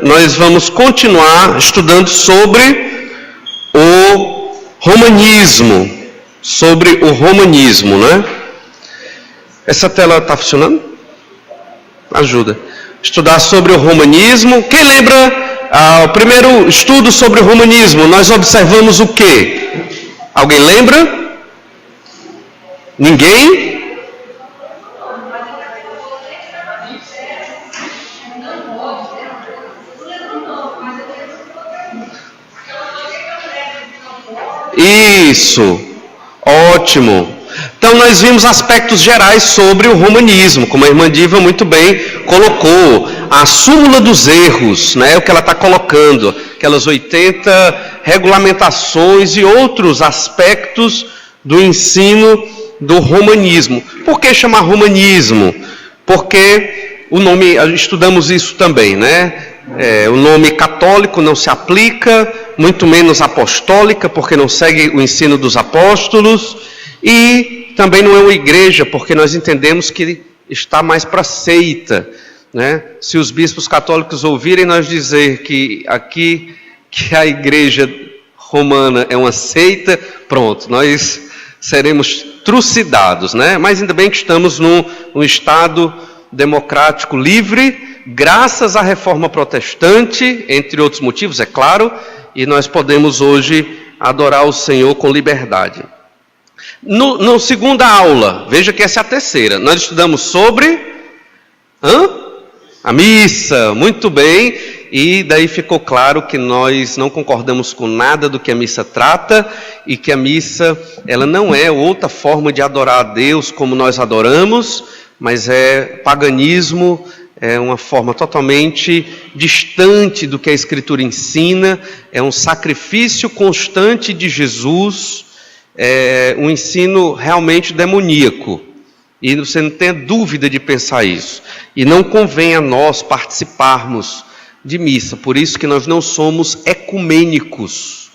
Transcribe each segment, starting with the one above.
Nós vamos continuar estudando sobre o romanismo, né? Essa tela está funcionando? Ajuda. Estudar sobre o romanismo. Quem lembra o primeiro estudo sobre o romanismo? Nós observamos o quê? Alguém lembra? Ninguém? Isso, ótimo. Então nós vimos aspectos gerais sobre o romanismo, como a irmã Diva muito bem colocou, a súmula dos erros, né, o que ela está colocando, aquelas 80 regulamentações e outros aspectos do ensino do romanismo. Por que chamar romanismo? Porque o nome, estudamos isso também, né? O nome católico não se aplica, muito menos apostólica, porque não segue o ensino dos apóstolos, e também não é uma igreja, porque nós entendemos que está mais para seita, né? Se os bispos católicos ouvirem nós dizer que aqui que a igreja romana é uma seita, pronto, nós seremos trucidados, né? Mas ainda bem que estamos num estado democrático livre, graças à reforma protestante, entre outros motivos, é claro, e nós podemos hoje adorar o Senhor com liberdade. No segunda aula, veja que essa é a terceira, nós estudamos sobre a missa, muito bem, e daí ficou claro que nós não concordamos com nada do que a missa trata, e que a missa, ela não é outra forma de adorar a Deus como nós adoramos, mas é paganismo, é uma forma totalmente distante do que a Escritura ensina, é um sacrifício constante de Jesus, é um ensino realmente demoníaco, e você não tem dúvida de pensar isso, e não convém a nós participarmos de missa, por isso que nós não somos ecumênicos,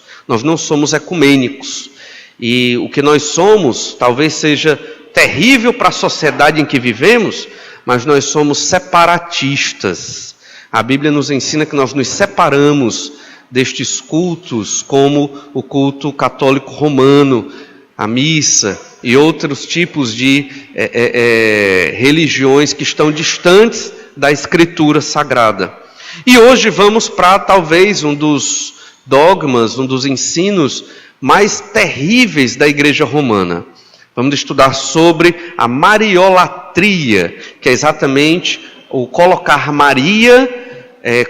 e o que nós somos talvez seja terrível para a sociedade em que vivemos, mas nós somos separatistas. A Bíblia nos ensina que nós nos separamos destes cultos, como o culto católico romano, a missa e outros tipos de religiões que estão distantes da Escritura Sagrada. E hoje vamos para talvez um dos dogmas, um dos ensinos mais terríveis da Igreja Romana. Vamos estudar sobre a mariolatria, que é exatamente o colocar Maria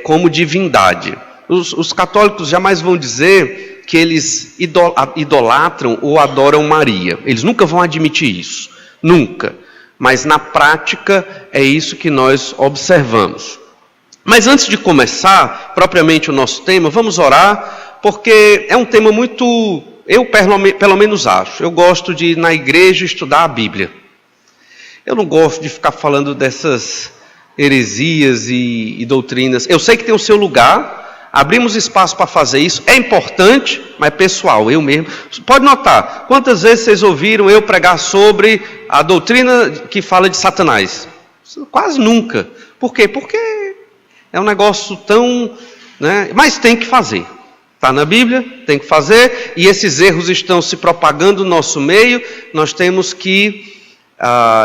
como divindade. Os católicos jamais vão dizer que eles idolatram ou adoram Maria. Eles nunca vão admitir isso, nunca. Mas na prática é isso que nós observamos. Mas antes de começar propriamente o nosso tema, vamos orar, porque é um tema muito... Eu, pelo menos, acho. Eu gosto de ir na igreja estudar a Bíblia. Eu não gosto de ficar falando dessas heresias e doutrinas. Eu sei que tem o seu lugar, abrimos espaço para fazer isso. É importante, mas pessoal, eu mesmo. Pode notar, quantas vezes vocês ouviram eu pregar sobre a doutrina que fala de Satanás? Quase nunca. Por quê? Porque é um negócio tão... né? Mas tem que fazer. Está na Bíblia, tem que fazer, e esses erros estão se propagando no nosso meio, nós temos que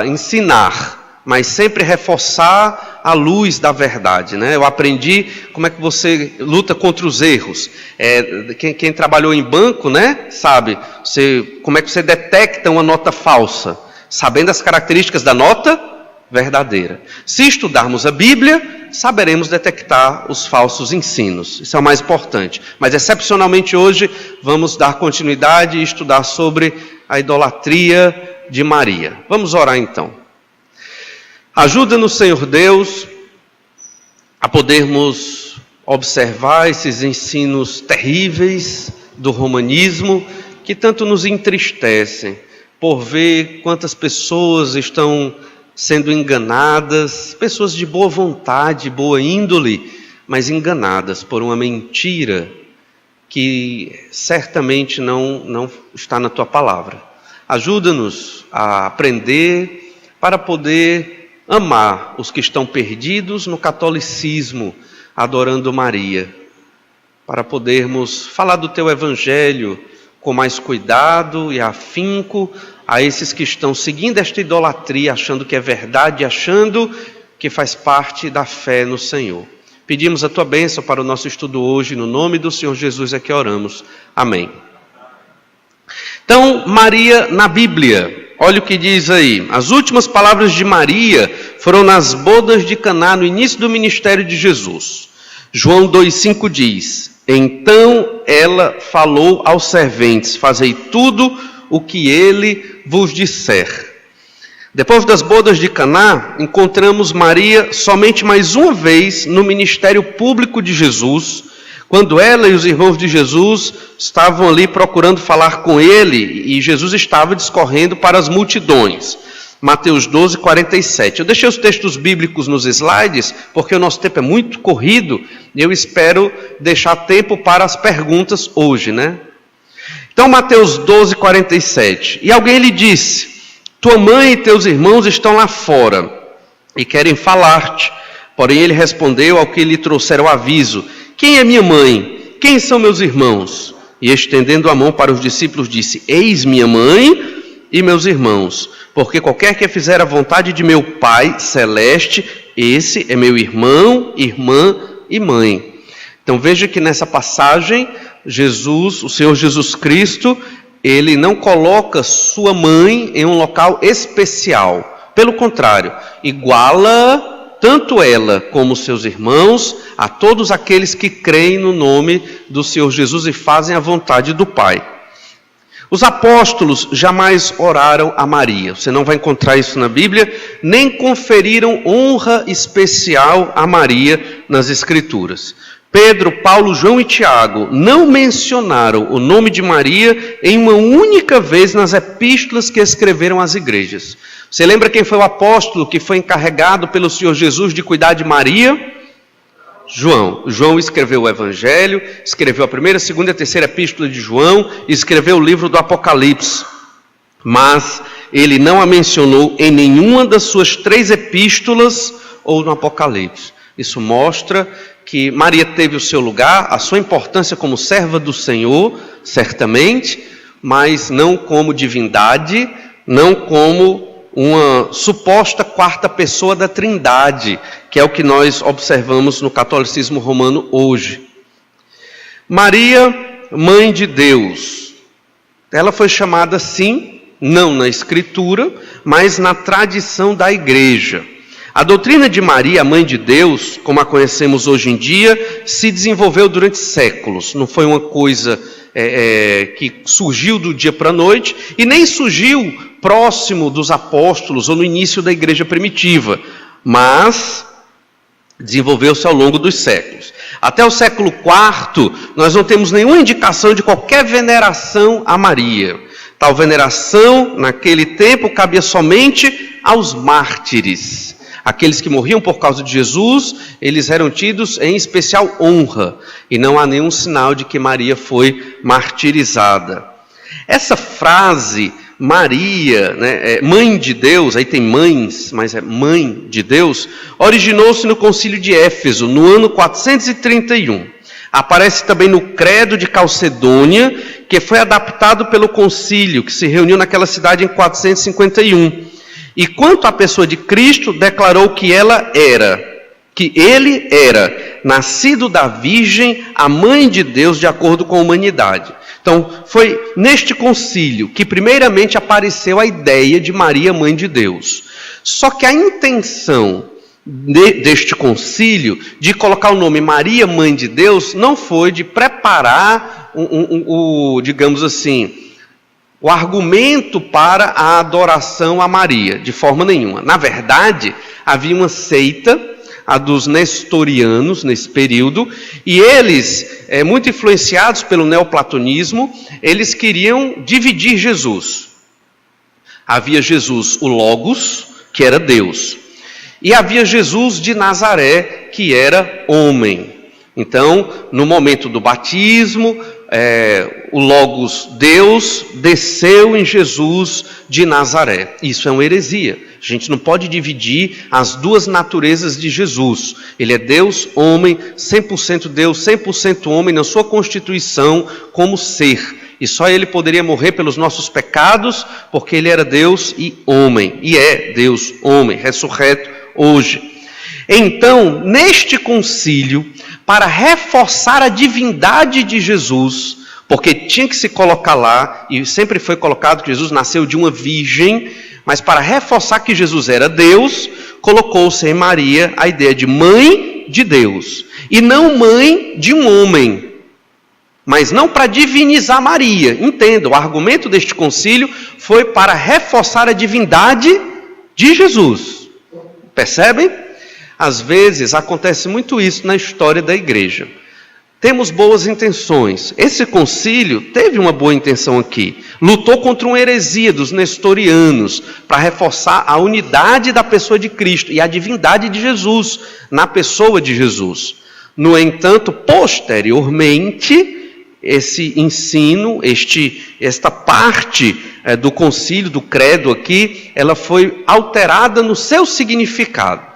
ensinar, mas sempre reforçar a luz da verdade, né? Eu aprendi como é que você luta contra os erros. Quem trabalhou em banco, né, sabe como é que você detecta uma nota falsa, sabendo as características da nota verdadeira. Se estudarmos a Bíblia, saberemos detectar os falsos ensinos. Isso é o mais importante. Mas, excepcionalmente hoje, vamos dar continuidade e estudar sobre a idolatria de Maria. Vamos orar então. Ajuda-nos, Senhor Deus, a podermos observar esses ensinos terríveis do romanismo, que tanto nos entristecem, por ver quantas pessoas estão sendo enganadas, pessoas de boa vontade, boa índole, mas enganadas por uma mentira que certamente não está na Tua palavra. Ajuda-nos a aprender para poder amar os que estão perdidos no catolicismo, adorando Maria, para podermos falar do teu evangelho com mais cuidado e afinco a esses que estão seguindo esta idolatria, achando que é verdade, achando que faz parte da fé no Senhor. Pedimos a tua bênção para o nosso estudo hoje, no nome do Senhor Jesus é que oramos. Amém. Então, Maria na Bíblia, olha o que diz aí. As últimas palavras de Maria foram nas bodas de Caná, no início do ministério de Jesus. João 2,5 diz: então ela falou aos serventes: fazei tudo o que ele vos disser. Depois das bodas de Caná, encontramos Maria somente mais uma vez no ministério público de Jesus, quando ela e os irmãos de Jesus estavam ali procurando falar com ele, e Jesus estava discorrendo para as multidões. Mateus 12, 47. Eu deixei os textos bíblicos nos slides, porque o nosso tempo é muito corrido, e eu espero deixar tempo para as perguntas hoje, né? Então, Mateus 12, 47. E alguém lhe disse: tua mãe e teus irmãos estão lá fora, e querem falar-te. Porém, ele respondeu ao que lhe trouxeram o aviso: quem é minha mãe? Quem são meus irmãos? E estendendo a mão para os discípulos, disse: eis minha mãe e meus irmãos, porque qualquer que fizer a vontade de meu Pai celeste, esse é meu irmão, irmã e mãe. Então veja que nessa passagem, Jesus, o Senhor Jesus Cristo, ele não coloca sua mãe em um local especial. Pelo contrário, iguala tanto ela como seus irmãos a todos aqueles que creem no nome do Senhor Jesus e fazem a vontade do Pai. Os apóstolos jamais oraram a Maria, você não vai encontrar isso na Bíblia, nem conferiram honra especial a Maria nas Escrituras. Pedro, Paulo, João e Tiago não mencionaram o nome de Maria em uma única vez nas epístolas que escreveram às igrejas. Você lembra quem foi o apóstolo que foi encarregado pelo Senhor Jesus de cuidar de Maria? João. João escreveu o Evangelho, escreveu a primeira, segunda e terceira epístola de João, escreveu o livro do Apocalipse. Mas ele não a mencionou em nenhuma das suas 3 epístolas ou no Apocalipse. Isso mostra que Maria teve o seu lugar, a sua importância como serva do Senhor, certamente, mas não como divindade, não como uma suposta quarta pessoa da Trindade, que é o que nós observamos no catolicismo romano hoje. Maria, mãe de Deus, ela foi chamada assim, não na Escritura, mas na tradição da igreja. A doutrina de Maria, mãe de Deus, como a conhecemos hoje em dia, se desenvolveu durante séculos. Não foi uma coisa que surgiu do dia para a noite, e nem surgiu próximo dos apóstolos ou no início da igreja primitiva, mas desenvolveu-se ao longo dos séculos. Até o século IV, nós não temos nenhuma indicação de qualquer veneração a Maria. Tal veneração, naquele tempo, cabia somente aos mártires. Aqueles que morriam por causa de Jesus, eles eram tidos em especial honra, e não há nenhum sinal de que Maria foi martirizada. Essa frase, Maria, né, mãe de Deus, aí tem mães, mas é mãe de Deus, originou-se no concílio de Éfeso, no ano 431. Aparece também no Credo de Calcedônia, que foi adaptado pelo concílio, que se reuniu naquela cidade em 451. E quanto à pessoa de Cristo, declarou que ele era nascido da Virgem, a mãe de Deus, de acordo com a humanidade. Então, foi neste concílio que primeiramente apareceu a ideia de Maria, mãe de Deus. Só que a intenção deste concílio, de colocar o nome Maria, mãe de Deus, não foi de preparar digamos assim, o argumento para a adoração a Maria, de forma nenhuma. Na verdade, havia uma seita, a dos nestorianos, nesse período, e eles, muito influenciados pelo neoplatonismo, eles queriam dividir Jesus. Havia Jesus, o Logos, que era Deus, e havia Jesus de Nazaré, que era homem. Então, no momento do batismo, o Logos Deus desceu em Jesus de Nazaré. Isso é uma heresia. A gente não pode dividir as duas naturezas de Jesus. Ele é Deus, homem, 100% Deus, 100% homem na sua constituição como ser. E só ele poderia morrer pelos nossos pecados, porque ele era Deus e homem. E é Deus, homem, ressurreto hoje. Então, neste concílio, para reforçar a divindade de Jesus, porque tinha que se colocar lá, e sempre foi colocado que Jesus nasceu de uma virgem, mas para reforçar que Jesus era Deus, colocou-se em Maria a ideia de mãe de Deus, e não mãe de um homem. Mas não para divinizar Maria. Entenda, o argumento deste concílio foi para reforçar a divindade de Jesus. Percebem? Às vezes acontece muito isso na história da igreja. Temos boas intenções. Esse concílio teve uma boa intenção aqui. Lutou contra uma heresia dos nestorianos para reforçar a unidade da pessoa de Cristo e a divindade de Jesus na pessoa de Jesus. No entanto, posteriormente, esse ensino, esta parte do concílio, do credo aqui, ela foi alterada no seu significado.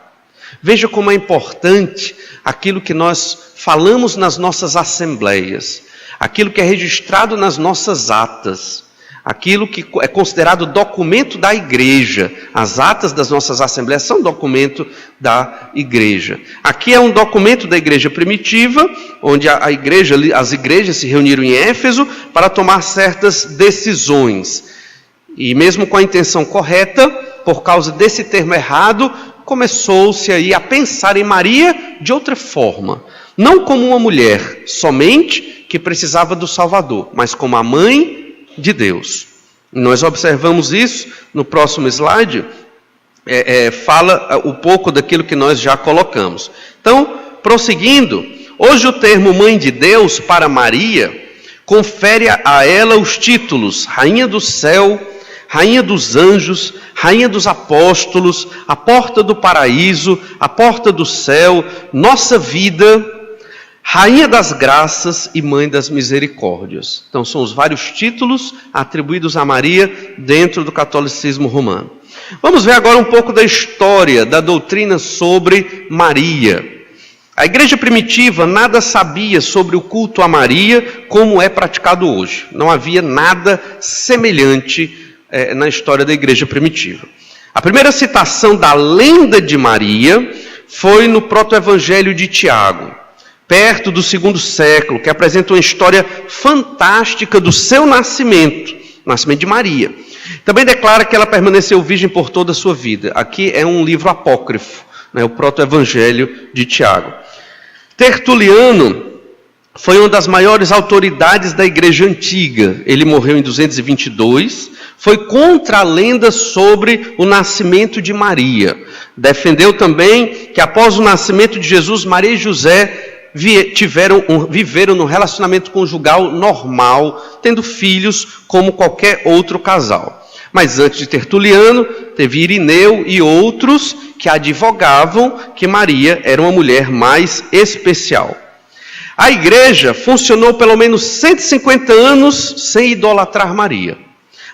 Veja como é importante aquilo que nós falamos nas nossas assembleias, aquilo que é registrado nas nossas atas, aquilo que é considerado documento da igreja. As atas das nossas assembleias são documento da igreja. Aqui é um documento da igreja primitiva, onde as igrejas se reuniram em Éfeso para tomar certas decisões. E mesmo com a intenção correta, por causa desse termo errado, começou-se aí a pensar em Maria de outra forma. Não como uma mulher somente que precisava do Salvador, mas como a mãe de Deus. Nós observamos isso no próximo slide, fala um pouco daquilo que nós já colocamos. Então, prosseguindo, hoje o termo mãe de Deus para Maria confere a ela os títulos Rainha do Céu, Rainha dos Anjos, Rainha dos Apóstolos, a Porta do Paraíso, a Porta do Céu, Nossa Vida, Rainha das Graças e Mãe das Misericórdias. Então são os vários títulos atribuídos a Maria dentro do catolicismo romano. Vamos ver agora um pouco da história, da doutrina sobre Maria. A igreja primitiva nada sabia sobre o culto a Maria como é praticado hoje. Não havia nada semelhante na história da igreja primitiva. A primeira citação da lenda de Maria foi no proto-evangelho de Tiago, perto do 2º século, que apresenta uma história fantástica do seu nascimento, o nascimento de Maria. Também declara que ela permaneceu virgem por toda a sua vida. Aqui é um livro apócrifo, o proto-evangelho de Tiago. Tertuliano foi uma das maiores autoridades da igreja antiga. Ele morreu em 222, foi contra a lenda sobre o nascimento de Maria. Defendeu também que após o nascimento de Jesus, Maria e José viveram num relacionamento conjugal normal, tendo filhos como qualquer outro casal. Mas antes de Tertuliano, teve Irineu e outros que advogavam que Maria era uma mulher mais especial. A igreja funcionou pelo menos 150 anos sem idolatrar Maria.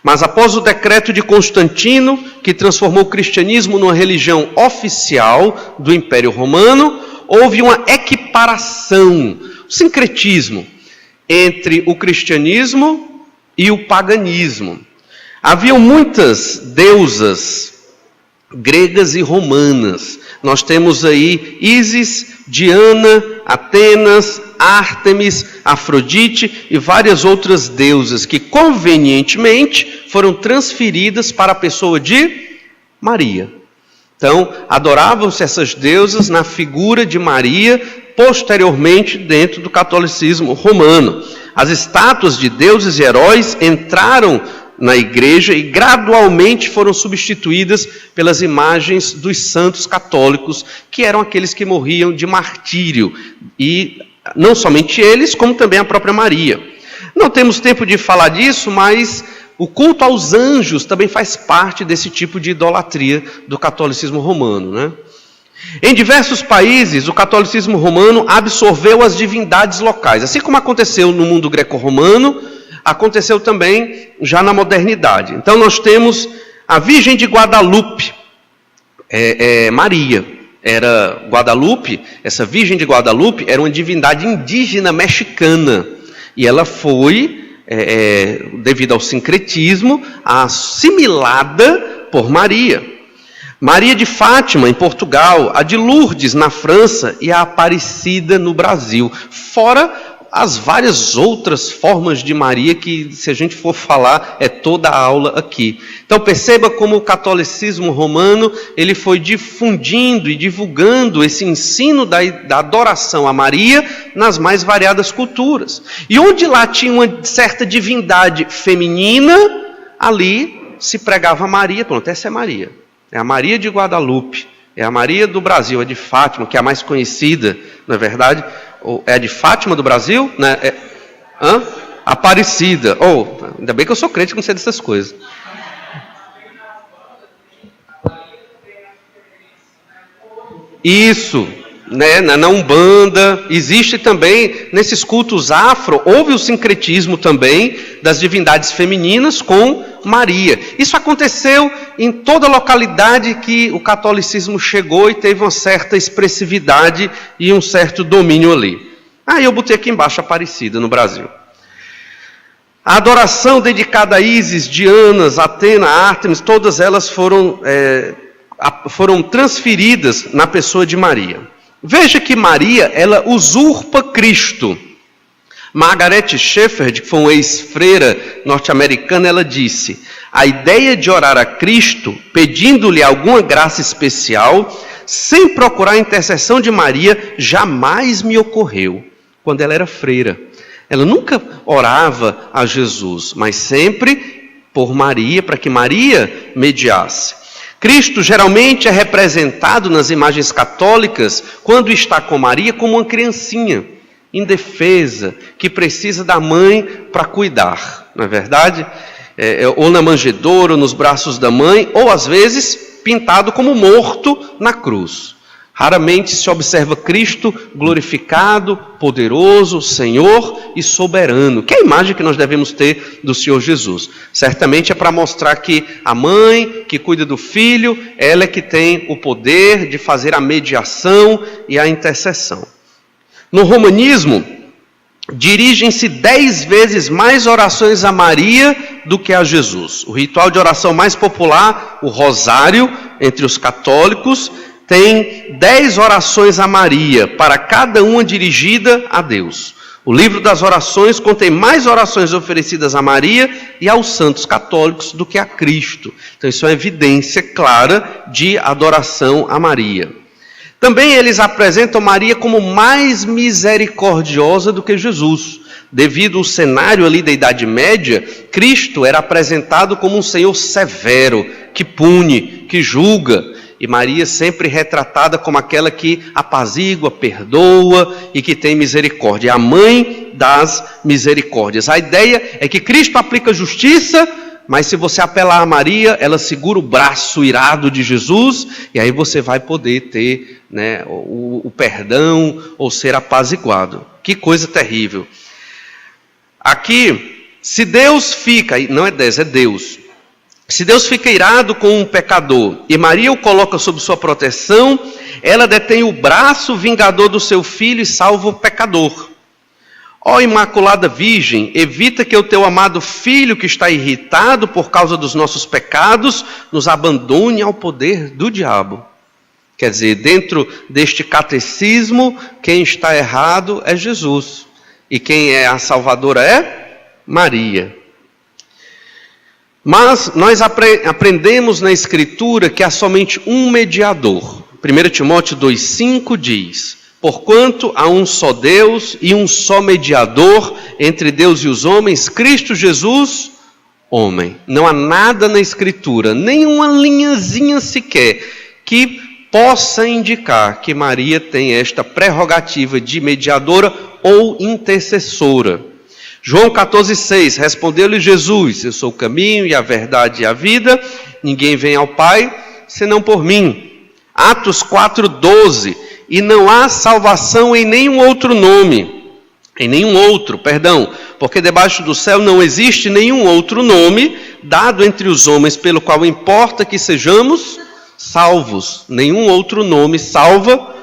Mas após o decreto de Constantino, que transformou o cristianismo numa religião oficial do Império Romano, houve uma equiparação, sincretismo, entre o cristianismo e o paganismo. Haviam muitas deusas gregas e romanas. Nós temos aí Ísis, Diana, Atenas, Ártemis, Afrodite e várias outras deusas que convenientemente foram transferidas para a pessoa de Maria. Então, adoravam-se essas deusas na figura de Maria, posteriormente dentro do catolicismo romano. As estátuas de deuses e heróis entraram na igreja e gradualmente foram substituídas pelas imagens dos santos católicos, que eram aqueles que morriam de martírio, e não somente eles, como também a própria Maria. Não temos tempo de falar disso, mas o culto aos anjos também faz parte desse tipo de idolatria do catolicismo romano, Em diversos países, o catolicismo romano absorveu as divindades locais. Assim como aconteceu no mundo greco-romano, aconteceu também já na modernidade. Então nós temos a Virgem de Guadalupe, Maria. Essa Virgem de Guadalupe era uma divindade indígena mexicana. E ela foi, devido ao sincretismo, assimilada por Maria. Maria de Fátima, em Portugal, a de Lourdes, na França, e a Aparecida, no Brasil. Fora as várias outras formas de Maria, que, se a gente for falar, é toda a aula aqui. Então, perceba como o catolicismo romano, ele foi difundindo e divulgando esse ensino da adoração a Maria nas mais variadas culturas. E onde lá tinha uma certa divindade feminina, ali se pregava Maria. Pronto, essa é Maria. É a Maria de Guadalupe, é a Maria do Brasil, a de Fátima, que é a mais conhecida, não é verdade? É a de Fátima do Brasil? Né? Aparecida. Ainda bem que eu sou crente que não sei dessas coisas. Isso, né? Na Umbanda, existe também, nesses cultos afro, houve o sincretismo também das divindades femininas com Maria. Isso aconteceu em toda localidade que o catolicismo chegou e teve uma certa expressividade e um certo domínio ali. Eu botei aqui embaixo Aparecida, no Brasil. A adoração dedicada a Ísis, Diana, Atena, Ártemis, todas elas foram transferidas na pessoa de Maria. Veja que Maria, ela usurpa Cristo. Margaret Shepherd, que foi uma ex-freira norte-americana, ela disse: a ideia de orar a Cristo, pedindo-lhe alguma graça especial, sem procurar a intercessão de Maria, jamais me ocorreu, quando ela era freira. Ela nunca orava a Jesus, mas sempre por Maria, para que Maria mediasse. Cristo geralmente é representado nas imagens católicas, quando está com Maria, como uma criancinha indefesa, que precisa da mãe para cuidar, não é verdade? Ou na manjedoura, ou nos braços da mãe, ou às vezes pintado como morto na cruz. Raramente se observa Cristo glorificado, poderoso, Senhor e soberano, que é a imagem que nós devemos ter do Senhor Jesus. Certamente é para mostrar que a mãe que cuida do filho, ela é que tem o poder de fazer a mediação e a intercessão. No romanismo, dirigem-se 10 vezes mais orações a Maria do que a Jesus. O ritual de oração mais popular, o rosário, entre os católicos, tem 10 orações a Maria, para cada uma dirigida a Deus. O livro das orações contém mais orações oferecidas a Maria e aos santos católicos do que a Cristo. Então isso é uma evidência clara de adoração a Maria. Também eles apresentam Maria como mais misericordiosa do que Jesus. Devido ao cenário ali da Idade Média, Cristo era apresentado como um Senhor severo, que pune, que julga. E Maria sempre retratada como aquela que apazigua, perdoa e que tem misericórdia. É a mãe das misericórdias. A ideia é que Cristo aplica justiça, mas se você apelar a Maria, ela segura o braço irado de Jesus, e aí você vai poder ter, né, o perdão ou ser apaziguado. Que coisa terrível. Aqui, se Deus fica, não é 10, é Deus. Se Deus fica irado com um pecador e Maria o coloca sob sua proteção, ela detém o braço vingador do seu filho e salva o pecador. Ó Imaculada Virgem, evita que o teu amado filho, que está irritado por causa dos nossos pecados, nos abandone ao poder do diabo. Quer dizer, dentro deste catecismo, quem está errado é Jesus. E quem é a salvadora é Maria. Mas nós aprendemos na Escritura que há somente um mediador. 1 Timóteo 2,5 diz: porquanto há um só Deus e um só mediador entre Deus e os homens, Cristo Jesus, homem. Não há nada na Escritura, nenhuma linhazinha sequer, que possa indicar que Maria tem esta prerrogativa de mediadora ou intercessora. João 14,6, respondeu-lhe Jesus: eu sou o caminho e a verdade e a vida, ninguém vem ao Pai senão por mim. Atos 4:12, e não há salvação em nenhum outro nome, porque debaixo do céu não existe nenhum outro nome dado entre os homens pelo qual importa que sejamos salvos. Nenhum outro nome salva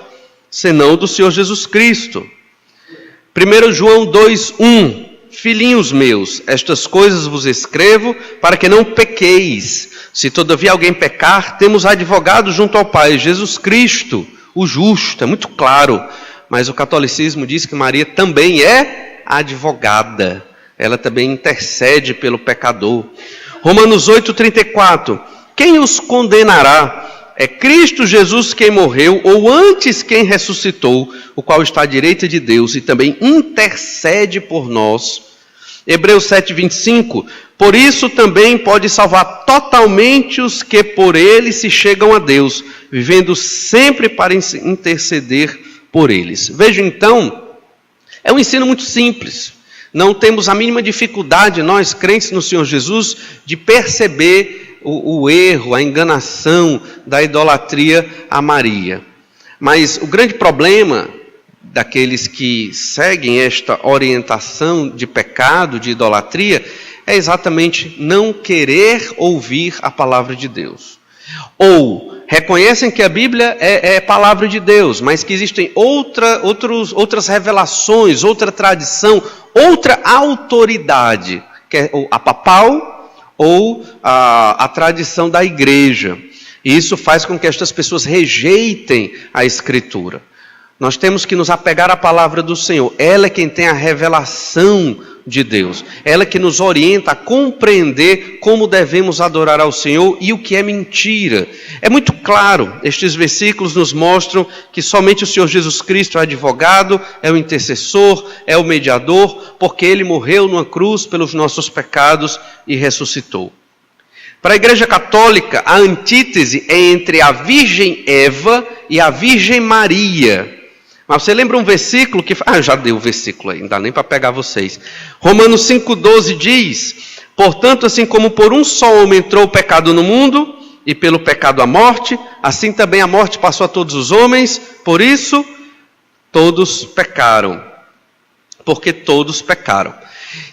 senão do Senhor Jesus Cristo. 1 João 2:1, filhinhos meus, estas coisas vos escrevo para que não pequeis. Se todavia alguém pecar, temos advogado junto ao Pai, Jesus Cristo, o justo. É muito claro, mas o catolicismo diz que Maria também é advogada. Ela também intercede pelo pecador. Romanos 8:34, quem os condenará? É Cristo Jesus quem morreu, ou antes quem ressuscitou, o qual está à direita de Deus e também intercede por nós. Hebreus 7:25, por isso também pode salvar totalmente os que por ele se chegam a Deus, vivendo sempre para interceder por eles. Veja então, é um ensino muito simples. Não temos a mínima dificuldade, nós crentes no Senhor Jesus, de perceber o erro, a enganação da idolatria a Maria. Mas o grande problema daqueles que seguem esta orientação de pecado, de idolatria, é exatamente não querer ouvir a palavra de Deus. Ou reconhecem que a Bíblia é palavra de Deus, mas que existem outras revelações, outra tradição, outra autoridade, que é a papal ou a tradição da igreja. E isso faz com que estas pessoas rejeitem a Escritura. Nós temos que nos apegar à palavra do Senhor. Ela é quem tem a revelação de Deus. Ela é que nos orienta a compreender como devemos adorar ao Senhor e o que é mentira. É muito claro, estes versículos nos mostram que somente o Senhor Jesus Cristo é advogado, é o intercessor, é o mediador, porque Ele morreu numa cruz pelos nossos pecados e ressuscitou. Para a Igreja Católica, a antítese é entre a Virgem Eva e a Virgem Maria. Mas você lembra um versículo que... já dei o versículo aí, não dá nem para pegar vocês. Romanos 5:12 diz, portanto, assim como por um só homem entrou o pecado no mundo, e pelo pecado a morte, assim também a morte passou a todos os homens, por isso todos pecaram. Porque todos pecaram.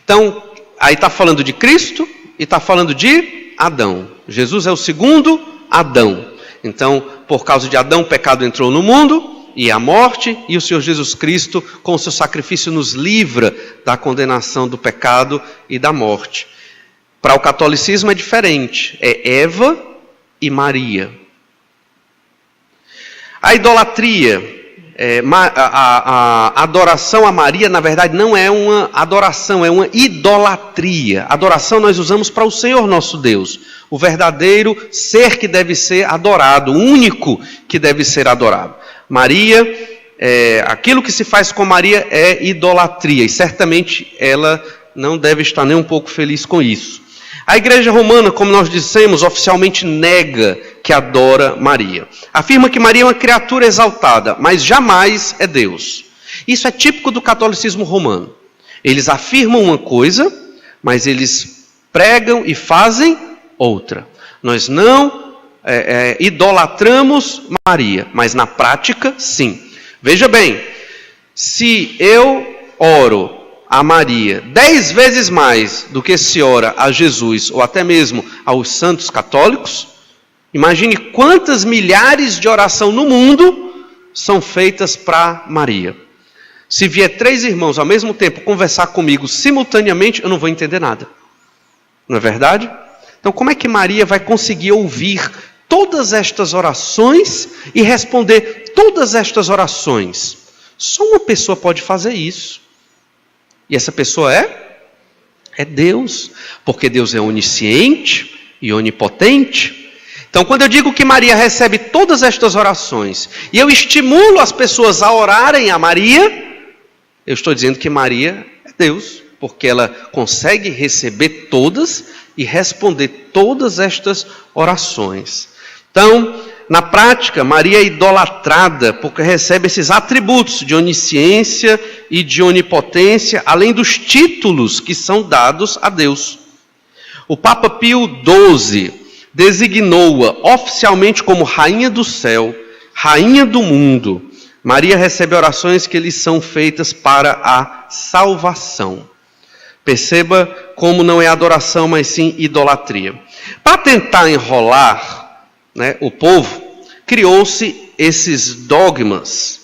Então, aí está falando de Cristo e está falando de Adão. Jesus é o segundo Adão. Então, por causa de Adão, o pecado entrou no mundo, e a morte, e o Senhor Jesus Cristo, com o seu sacrifício, nos livra da condenação do pecado e da morte. Para o catolicismo é diferente, é Eva e Maria. A idolatria, a adoração a Maria, na verdade, não é uma adoração, é uma idolatria. Adoração nós usamos para o Senhor nosso Deus, o verdadeiro ser que deve ser adorado, o único que deve ser adorado. Maria, aquilo que se faz com Maria é idolatria, e certamente ela não deve estar nem um pouco feliz com isso. A Igreja Romana, como nós dissemos, oficialmente nega que adora Maria. Afirma que Maria é uma criatura exaltada, mas jamais é Deus. Isso é típico do catolicismo romano. Eles afirmam uma coisa, mas eles pregam e fazem outra. Nós não idolatramos Maria, mas na prática, sim. Veja bem, se eu oro a Maria 10 vezes mais do que se ora a Jesus, ou até mesmo aos santos católicos, imagine quantas milhares de oração no mundo são feitas para Maria. Se vier 3 irmãos ao mesmo tempo conversar comigo simultaneamente, eu não vou entender nada. Não é verdade? Então, como é que Maria vai conseguir ouvir todas estas orações e responder todas estas orações? Só uma pessoa pode fazer isso. E essa pessoa é Deus. Porque Deus é onisciente e onipotente. Então, quando eu digo que Maria recebe todas estas orações e eu estimulo as pessoas a orarem a Maria, eu estou dizendo que Maria é Deus. Porque ela consegue receber todas e responder todas estas orações. Então, na prática, Maria é idolatrada porque recebe esses atributos de onisciência e de onipotência, além dos títulos que são dados a Deus. O Papa Pio XII designou-a oficialmente como Rainha do Céu, Rainha do mundo, Maria recebe orações que lhe são feitas para a salvação. Perceba como não é adoração, mas sim idolatria. Para tentar enrolar, o povo, criou-se esses dogmas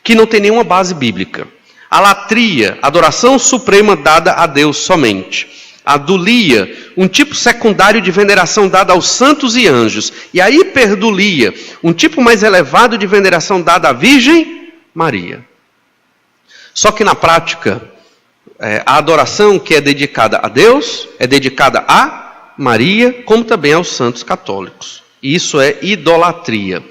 que não tem nenhuma base bíblica. A latria, adoração suprema dada a Deus somente. A dulia, um tipo secundário de veneração dada aos santos e anjos. E a hiperdulia, um tipo mais elevado de veneração dada à Virgem Maria. Só que na prática, a adoração que é dedicada a Deus é dedicada a Maria, como também aos santos católicos. Isso é idolatria.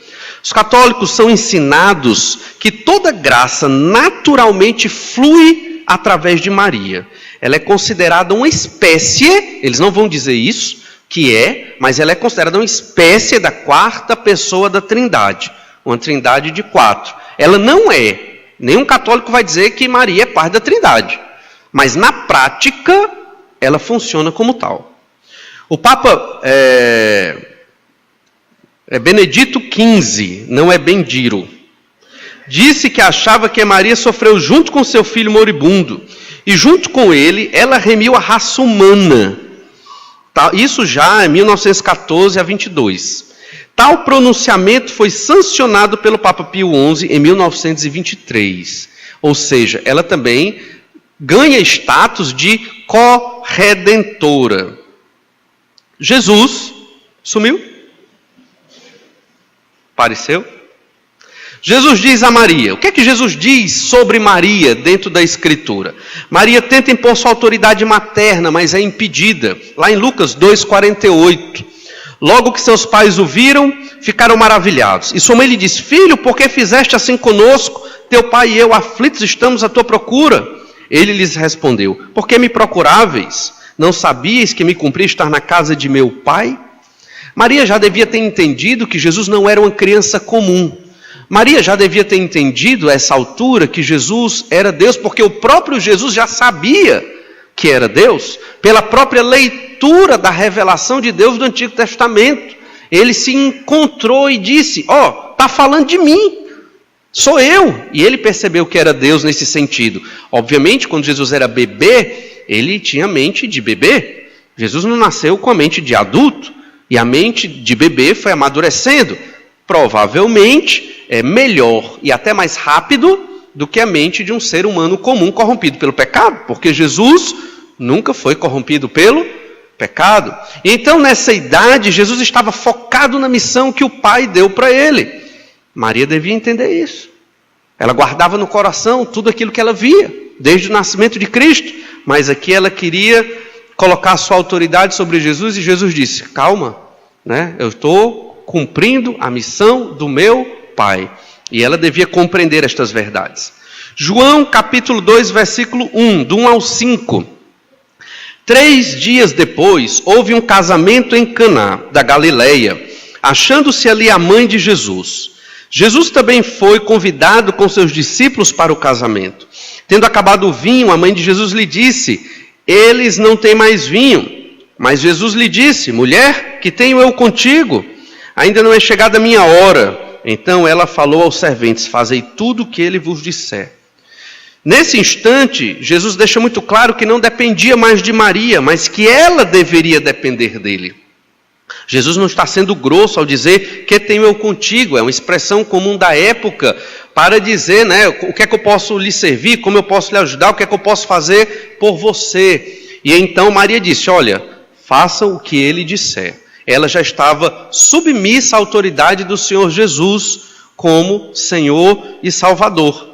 Os católicos são ensinados que toda graça naturalmente flui através de Maria. Ela é considerada uma espécie, eles não vão dizer isso, mas ela é considerada uma espécie da quarta pessoa da Trindade, uma Trindade de 4. Ela não é, nenhum católico vai dizer que Maria é parte da Trindade, mas na prática ela funciona como tal. O Papa Benedito XV, não é Bendiro, disse que achava que Maria sofreu junto com seu filho moribundo, e junto com ele, ela remiu a raça humana. Isso já em 1914 a 22. Tal pronunciamento foi sancionado pelo Papa Pio XI em 1923. Ou seja, ela também ganha status de corredentora. Jesus sumiu? Apareceu? Jesus diz a Maria. O que é que Jesus diz sobre Maria dentro da Escritura? Maria tenta impor sua autoridade materna, mas é impedida. Lá em Lucas 2,48. Logo que seus pais o viram, ficaram maravilhados. E sua mãe lhe disse: Filho, por que fizeste assim conosco? Teu pai e eu, aflitos, estamos à tua procura. Ele lhes respondeu: Por que me procuráveis? Não sabíeis que me cumpria estar na casa de meu pai? Maria já devia ter entendido que Jesus não era uma criança comum. Maria já devia ter entendido a essa altura que Jesus era Deus, porque o próprio Jesus já sabia que era Deus, pela própria leitura da revelação de Deus do Antigo Testamento. Ele se encontrou e disse: está falando de mim, sou eu. E ele percebeu que era Deus nesse sentido. Obviamente, quando Jesus era bebê, ele tinha mente de bebê. Jesus não nasceu com a mente de adulto, e a mente de bebê foi amadurecendo. Provavelmente é melhor e até mais rápido do que a mente de um ser humano comum corrompido pelo pecado, porque Jesus nunca foi corrompido pelo pecado. Então, nessa idade, Jesus estava focado na missão que o Pai deu para ele. Maria devia entender isso. Ela guardava no coração tudo aquilo que ela via, desde o nascimento de Cristo, mas aqui ela queria colocar sua autoridade sobre Jesus, e Jesus disse: calma, eu estou cumprindo a missão do meu Pai. E ela devia compreender estas verdades. João capítulo 2, versículo 1, do 1 ao 5. 3 dias depois, houve um casamento em Caná, da Galileia, achando-se ali a mãe de Jesus. Jesus também foi convidado com seus discípulos para o casamento. Tendo acabado o vinho, a mãe de Jesus lhe disse: eles não têm mais vinho. Mas Jesus lhe disse: mulher, que tenho eu contigo? Ainda não é chegada a minha hora. Então ela falou aos serventes: fazei tudo o que ele vos disser. Nesse instante, Jesus deixa muito claro que não dependia mais de Maria, mas que ela deveria depender dele. Jesus não está sendo grosso ao dizer que tenho eu contigo. É uma expressão comum da época para dizer, o que é que eu posso lhe servir, como eu posso lhe ajudar, o que é que eu posso fazer por você. E então Maria disse: olha, faça o que ele disser. Ela já estava submissa à autoridade do Senhor Jesus como Senhor e Salvador.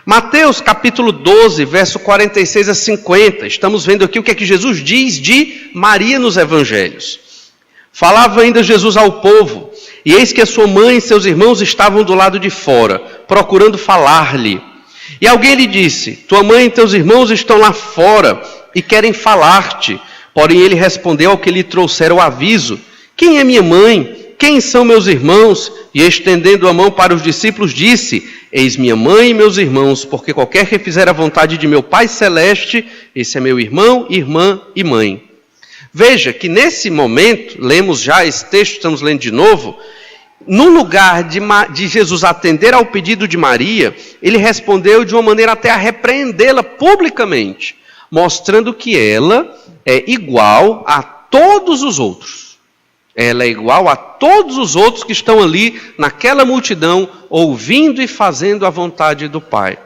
Mateus capítulo 12, verso 46 a 50. Estamos vendo aqui o que é que Jesus diz de Maria nos evangelhos. Falava ainda Jesus ao povo, e eis que a sua mãe e seus irmãos estavam do lado de fora, procurando falar-lhe. E alguém lhe disse: tua mãe e teus irmãos estão lá fora e querem falar-te. Porém ele respondeu ao que lhe trouxeram o aviso: quem é minha mãe? Quem são meus irmãos? E estendendo a mão para os discípulos, disse: eis minha mãe e meus irmãos, porque qualquer que fizer a vontade de meu Pai Celeste, esse é meu irmão, irmã e mãe. Veja que nesse momento, lemos já esse texto, estamos lendo de novo, no lugar de Jesus atender ao pedido de Maria, ele respondeu de uma maneira até a repreendê-la publicamente, mostrando que ela é igual a todos os outros. Ela é igual a todos os outros que estão ali naquela multidão, ouvindo e fazendo a vontade do Pai.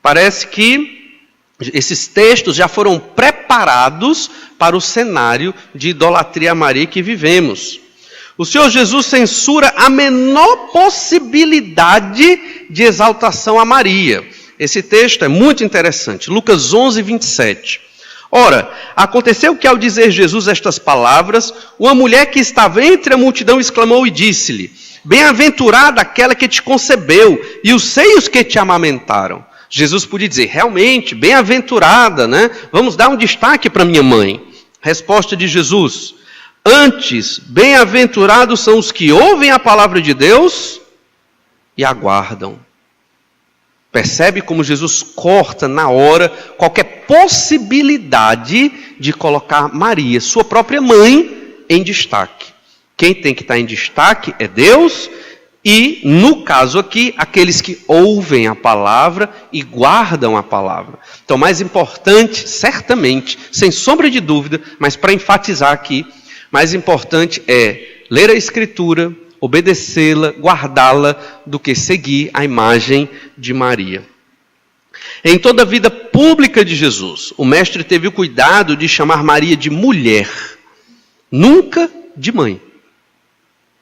Parece que esses textos já foram preparados para o cenário de idolatria a Maria que vivemos. O Senhor Jesus censura a menor possibilidade de exaltação a Maria. Esse texto é muito interessante. Lucas 11, 27. Ora, aconteceu que ao dizer Jesus estas palavras, uma mulher que estava entre a multidão exclamou e disse-lhe: Bem-aventurada aquela que te concebeu e os seios que te amamentaram. Jesus podia dizer, realmente, bem-aventurada, né? Vamos dar um destaque para minha mãe. Resposta de Jesus: Antes, bem-aventurados são os que ouvem a palavra de Deus e aguardam. Percebe como Jesus corta na hora qualquer possibilidade de colocar Maria, sua própria mãe, em destaque. Quem tem que estar em destaque é Deus e, no caso aqui, aqueles que ouvem a palavra e guardam a palavra. Então, mais importante, certamente, sem sombra de dúvida, mas para enfatizar aqui, mais importante é ler a Escritura, obedecê-la, guardá-la, do que seguir a imagem de Maria. Em toda a vida pública de Jesus, o Mestre teve o cuidado de chamar Maria de mulher, nunca de mãe.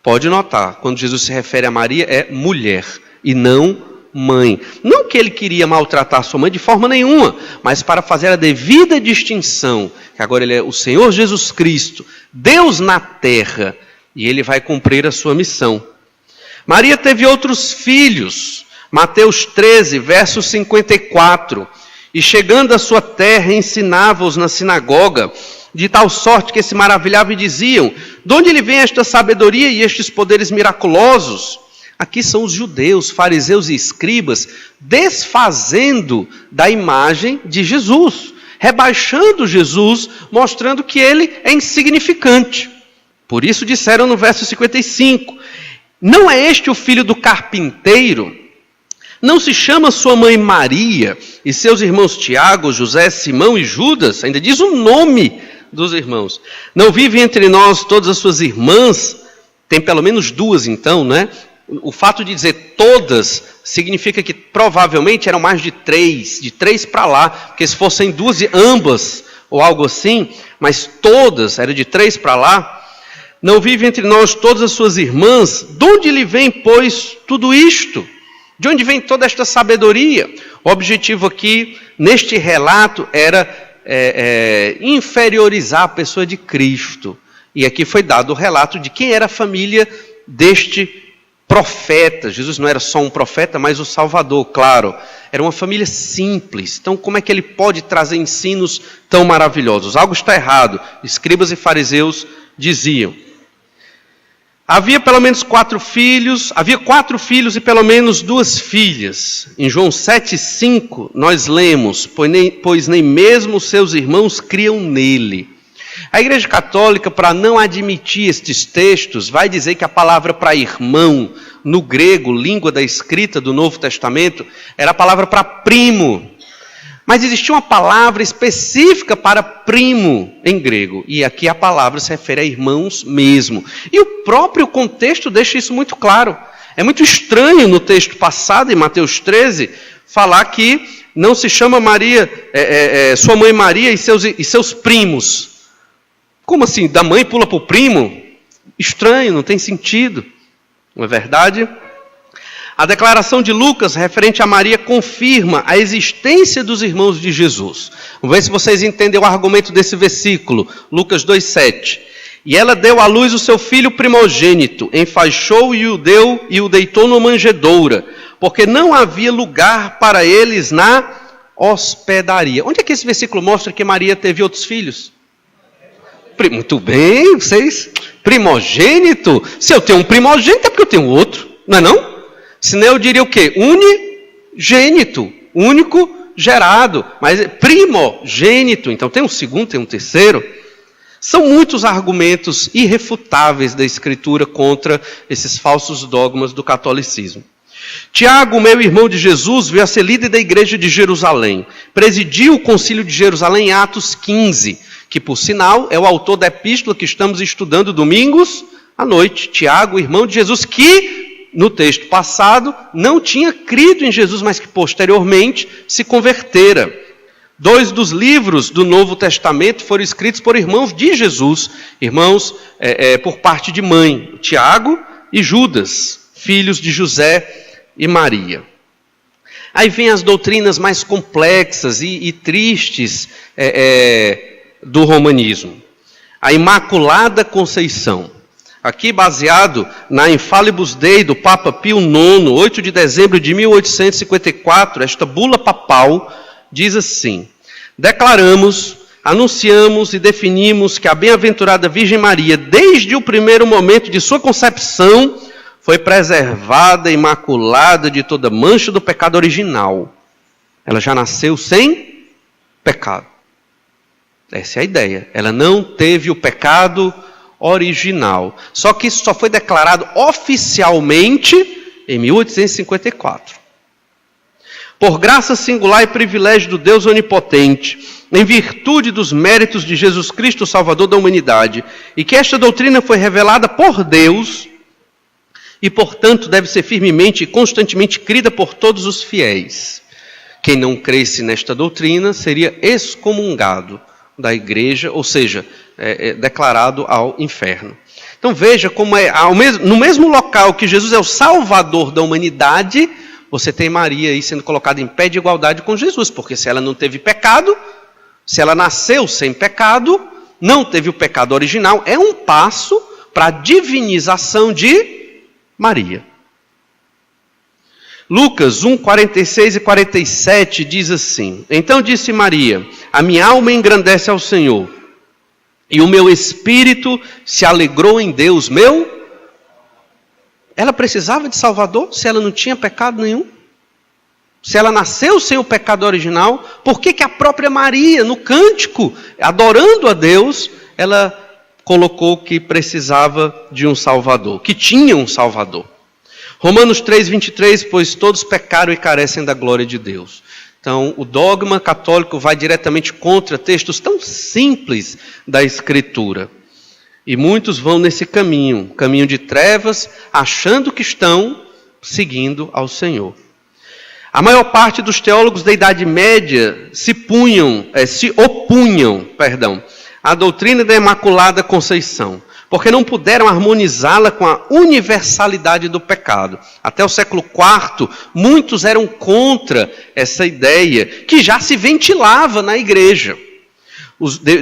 Pode notar, quando Jesus se refere a Maria, é mulher e não mãe. Não que ele queria maltratar sua mãe de forma nenhuma, mas para fazer a devida distinção, que agora ele é o Senhor Jesus Cristo, Deus na terra, e ele vai cumprir a sua missão. Maria teve outros filhos, Mateus 13, verso 54, e chegando à sua terra, ensinava-os na sinagoga, de tal sorte que se maravilhavam e diziam: de onde lhe vem esta sabedoria e estes poderes miraculosos? Aqui são os judeus, fariseus e escribas, desfazendo da imagem de Jesus, rebaixando Jesus, mostrando que ele é insignificante. Por isso disseram no verso 55, não é este o filho do carpinteiro? Não se chama sua mãe Maria e seus irmãos Tiago, José, Simão e Judas? Ainda diz o nome dos irmãos. Não vive entre nós todas as suas irmãs? Tem pelo menos duas então, né? O fato de dizer todas significa que provavelmente eram mais de três para lá, porque se fossem duas, ambas ou algo assim, mas todas, era de 3 para lá. Não vive entre nós todas as suas irmãs? De onde lhe vem, pois, tudo isto? De onde vem toda esta sabedoria? O objetivo aqui, neste relato, era inferiorizar a pessoa de Cristo. E aqui foi dado o relato de quem era a família deste profeta. Jesus não era só um profeta, mas o Salvador, claro. Era uma família simples. Então, como é que ele pode trazer ensinos tão maravilhosos? Algo está errado. Escribas e fariseus diziam. Havia quatro filhos e pelo menos 2 filhas. Em João 7,5 nós lemos, pois nem mesmo seus irmãos criam nele. A Igreja Católica, para não admitir estes textos, vai dizer que a palavra para irmão, no grego, língua da escrita do Novo Testamento, era a palavra para primo. Mas existia uma palavra específica para primo em grego. E aqui a palavra se refere a irmãos mesmo. E o próprio contexto deixa isso muito claro. É muito estranho no texto passado, em Mateus 13, falar que não se chama Maria, sua mãe Maria e seus primos. Como assim? Da mãe pula para o primo? Estranho, não tem sentido. Não é verdade? A declaração de Lucas, referente a Maria, confirma a existência dos irmãos de Jesus. Vamos ver se vocês entendem o argumento desse versículo. Lucas 2,7. E ela deu à luz o seu filho primogênito, enfaixou e o deitou numa manjedoura, porque não havia lugar para eles na hospedaria. Onde é que esse versículo mostra que Maria teve outros filhos? Muito bem, vocês. Primogênito? Se eu tenho um primogênito é porque eu tenho outro, não é não? Senão eu diria o quê? Unigênito, único gerado, mas primogênito. Então tem um segundo, tem um terceiro. São muitos argumentos irrefutáveis da Escritura contra esses falsos dogmas do catolicismo. Tiago, meu irmão de Jesus, veio a ser líder da igreja de Jerusalém. Presidiu o concílio de Jerusalém em Atos 15, que por sinal é o autor da epístola que estamos estudando domingos à noite. Tiago, irmão de Jesus, que no texto passado não tinha crido em Jesus, mas que posteriormente se convertera. 2 dos livros do Novo Testamento foram escritos por irmãos de Jesus, irmãos por parte de mãe, Tiago e Judas, filhos de José e Maria. Aí vem as doutrinas mais complexas e tristes do romanismo. A Imaculada Conceição. Aqui baseado na Infalibus Dei do Papa Pio IX, 8 de dezembro de 1854, esta bula papal diz assim: declaramos, anunciamos e definimos que a bem-aventurada Virgem Maria, desde o primeiro momento de sua concepção, foi preservada, imaculada de toda mancha do pecado original. Ela já nasceu sem pecado. Essa é a ideia. Ela não teve o pecado original. Só que isso só foi declarado oficialmente em 1854. Por graça singular e privilégio do Deus Onipotente, em virtude dos méritos de Jesus Cristo, Salvador da humanidade, e que esta doutrina foi revelada por Deus, e portanto deve ser firmemente e constantemente crida por todos os fiéis. Quem não cresce nesta doutrina seria excomungado da igreja, ou seja, declarado ao inferno. Então veja como no mesmo local que Jesus é o Salvador da humanidade, você tem Maria aí sendo colocada em pé de igualdade com Jesus, porque se ela não teve pecado, se ela nasceu sem pecado, não teve o pecado original, é um passo para a divinização de Maria. Lucas 1, 46 e 47 diz assim: então disse Maria, a minha alma engrandece ao Senhor, e o meu espírito se alegrou em Deus, meu... Ela precisava de Salvador se ela não tinha pecado nenhum? Se ela nasceu sem o pecado original, por que a própria Maria, no cântico, adorando a Deus, ela colocou que precisava de um Salvador, que tinha um Salvador? Romanos 3, 23, pois todos pecaram e carecem da glória de Deus. Então, o dogma católico vai diretamente contra textos tão simples da Escritura. E muitos vão nesse caminho de trevas, achando que estão seguindo ao Senhor. A maior parte dos teólogos da Idade Média se opunham à doutrina da Imaculada Conceição, porque não puderam harmonizá-la com a universalidade do pecado. Até o século IV, muitos eram contra essa ideia, que já se ventilava na igreja,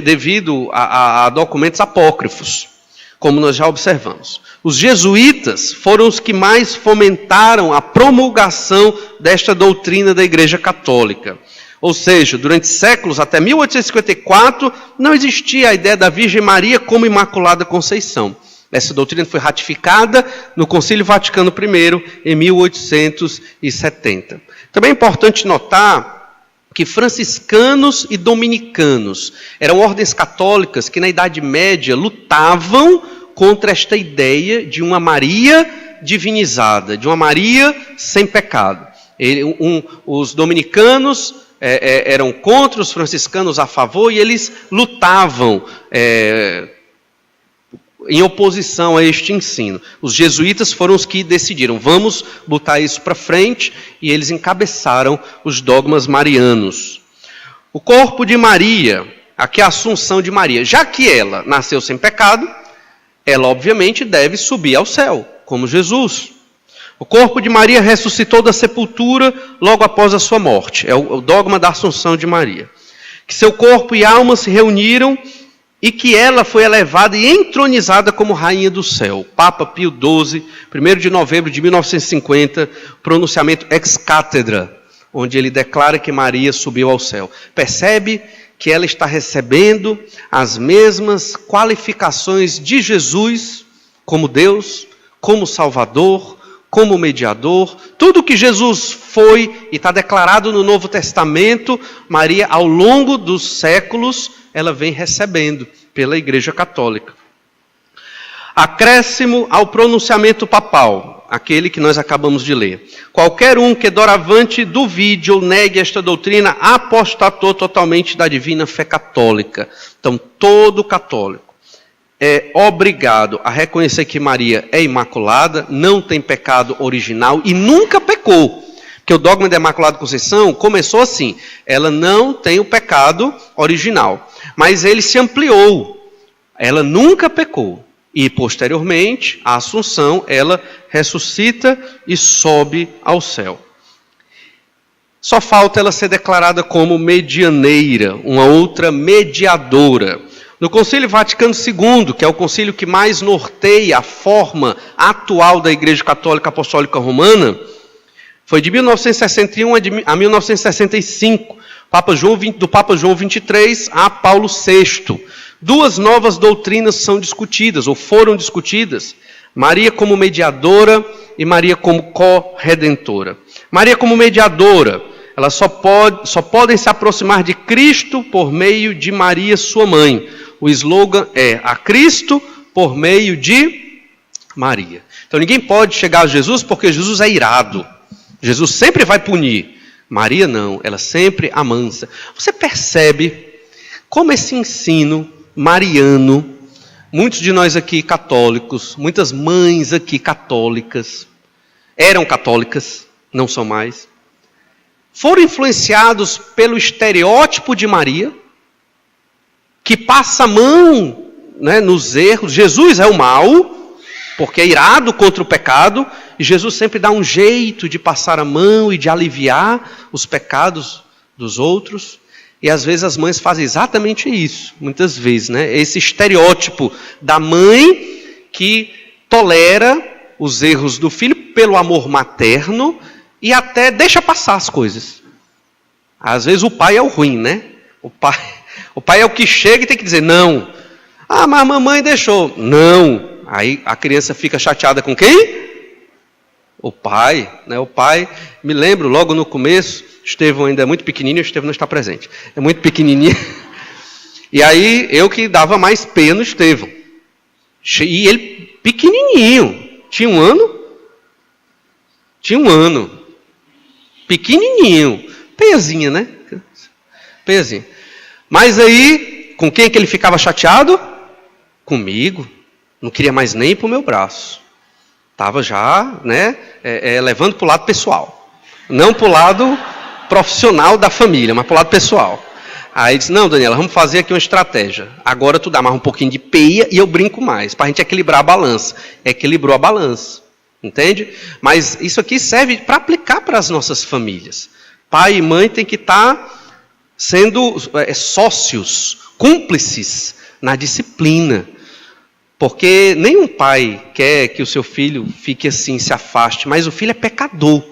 devido a documentos apócrifos, como nós já observamos. Os jesuítas foram os que mais fomentaram a promulgação desta doutrina da Igreja Católica. Ou seja, durante séculos, até 1854, não existia a ideia da Virgem Maria como Imaculada Conceição. Essa doutrina foi ratificada no Concílio Vaticano I, em 1870. Também é importante notar que franciscanos e dominicanos eram ordens católicas que na Idade Média lutavam contra esta ideia de uma Maria divinizada, de uma Maria sem pecado. Os dominicanos eram contra, os franciscanos a favor, e eles lutavam em oposição a este ensino. Os jesuítas foram os que decidiram, vamos botar isso para frente, e eles encabeçaram os dogmas marianos. O corpo de Maria, aqui é a Assunção de Maria, já que ela nasceu sem pecado, ela obviamente deve subir ao céu, como Jesus. O corpo de Maria ressuscitou da sepultura logo após a sua morte, é o dogma da Assunção de Maria. Que seu corpo e alma se reuniram e que ela foi elevada e entronizada como rainha do céu. Papa Pio XII, 1º de novembro de 1950, pronunciamento ex cátedra, onde ele declara que Maria subiu ao céu. Percebe que ela está recebendo as mesmas qualificações de Jesus como Deus, como Salvador, como mediador. Tudo que Jesus foi e está declarado no Novo Testamento, Maria, ao longo dos séculos, ela vem recebendo. pela Igreja Católica. Acréscimo ao pronunciamento papal, aquele que nós acabamos de ler. Qualquer um que doravante duvide ou negue esta doutrina apostatou totalmente da divina fé católica. Então, todo católico é obrigado a reconhecer que Maria é imaculada, não tem pecado original e nunca pecou. Porque o dogma da Imaculada Conceição começou assim, ela não tem o pecado original, mas ele se ampliou, ela nunca pecou. E, posteriormente, a Assunção, ela ressuscita e sobe ao céu. Só falta ela ser declarada como medianeira, uma outra mediadora. No Concílio Vaticano II, que é o concílio que mais norteia a forma atual da Igreja Católica Apostólica Romana, foi de 1961 a 1965, do Papa João XXIII a Paulo VI. Duas novas doutrinas são discutidas, ou foram discutidas. Maria como mediadora e Maria como corredentora. Maria como mediadora, elas só podem se aproximar de Cristo por meio de Maria, sua mãe. O slogan é, a Cristo por meio de Maria. Então ninguém pode chegar a Jesus porque Jesus é irado. Jesus sempre vai punir. Maria não, ela sempre amansa. Você percebe como esse ensino mariano, muitos de nós aqui católicos, muitas mães aqui católicas, eram católicas, não são mais, foram influenciados pelo estereótipo de Maria, que passa a mão, né, nos erros. Jesus é o mal, porque é irado contra o pecado, e Jesus sempre dá um jeito de passar a mão e de aliviar os pecados dos outros. E às vezes as mães fazem exatamente isso, muitas vezes, né? Esse estereótipo da mãe que tolera os erros do filho pelo amor materno e até deixa passar as coisas. Às vezes o pai é o ruim, né? O pai é o que chega e tem que dizer não. Ah, mas a mamãe deixou. Não. Aí a criança fica chateada com quem? O pai, né? O pai, me lembro logo no começo, Estevão ainda é muito pequenininho, Estevão não está presente. É muito pequenininho. E aí eu que dava mais pena no Estevão. E ele pequenininho. Tinha um ano. Pequenininho. Pezinha, né? Pezinha. Mas aí, com quem que ele ficava chateado? Comigo. Não queria mais nem ir para o meu braço. Estava já, né, levando para o lado pessoal. Não para o lado profissional da família, mas para o lado pessoal. Aí disse, não, Daniela, vamos fazer aqui uma estratégia. Agora tu dá mais um pouquinho de peia e eu brinco mais, para a gente equilibrar a balança. Equilibrou a balança, entende? Mas isso aqui serve para aplicar para as nossas famílias. Pai e mãe têm que estar sendo sócios, cúmplices na disciplina. Porque nenhum pai quer que o seu filho fique assim, se afaste, mas o filho é pecador.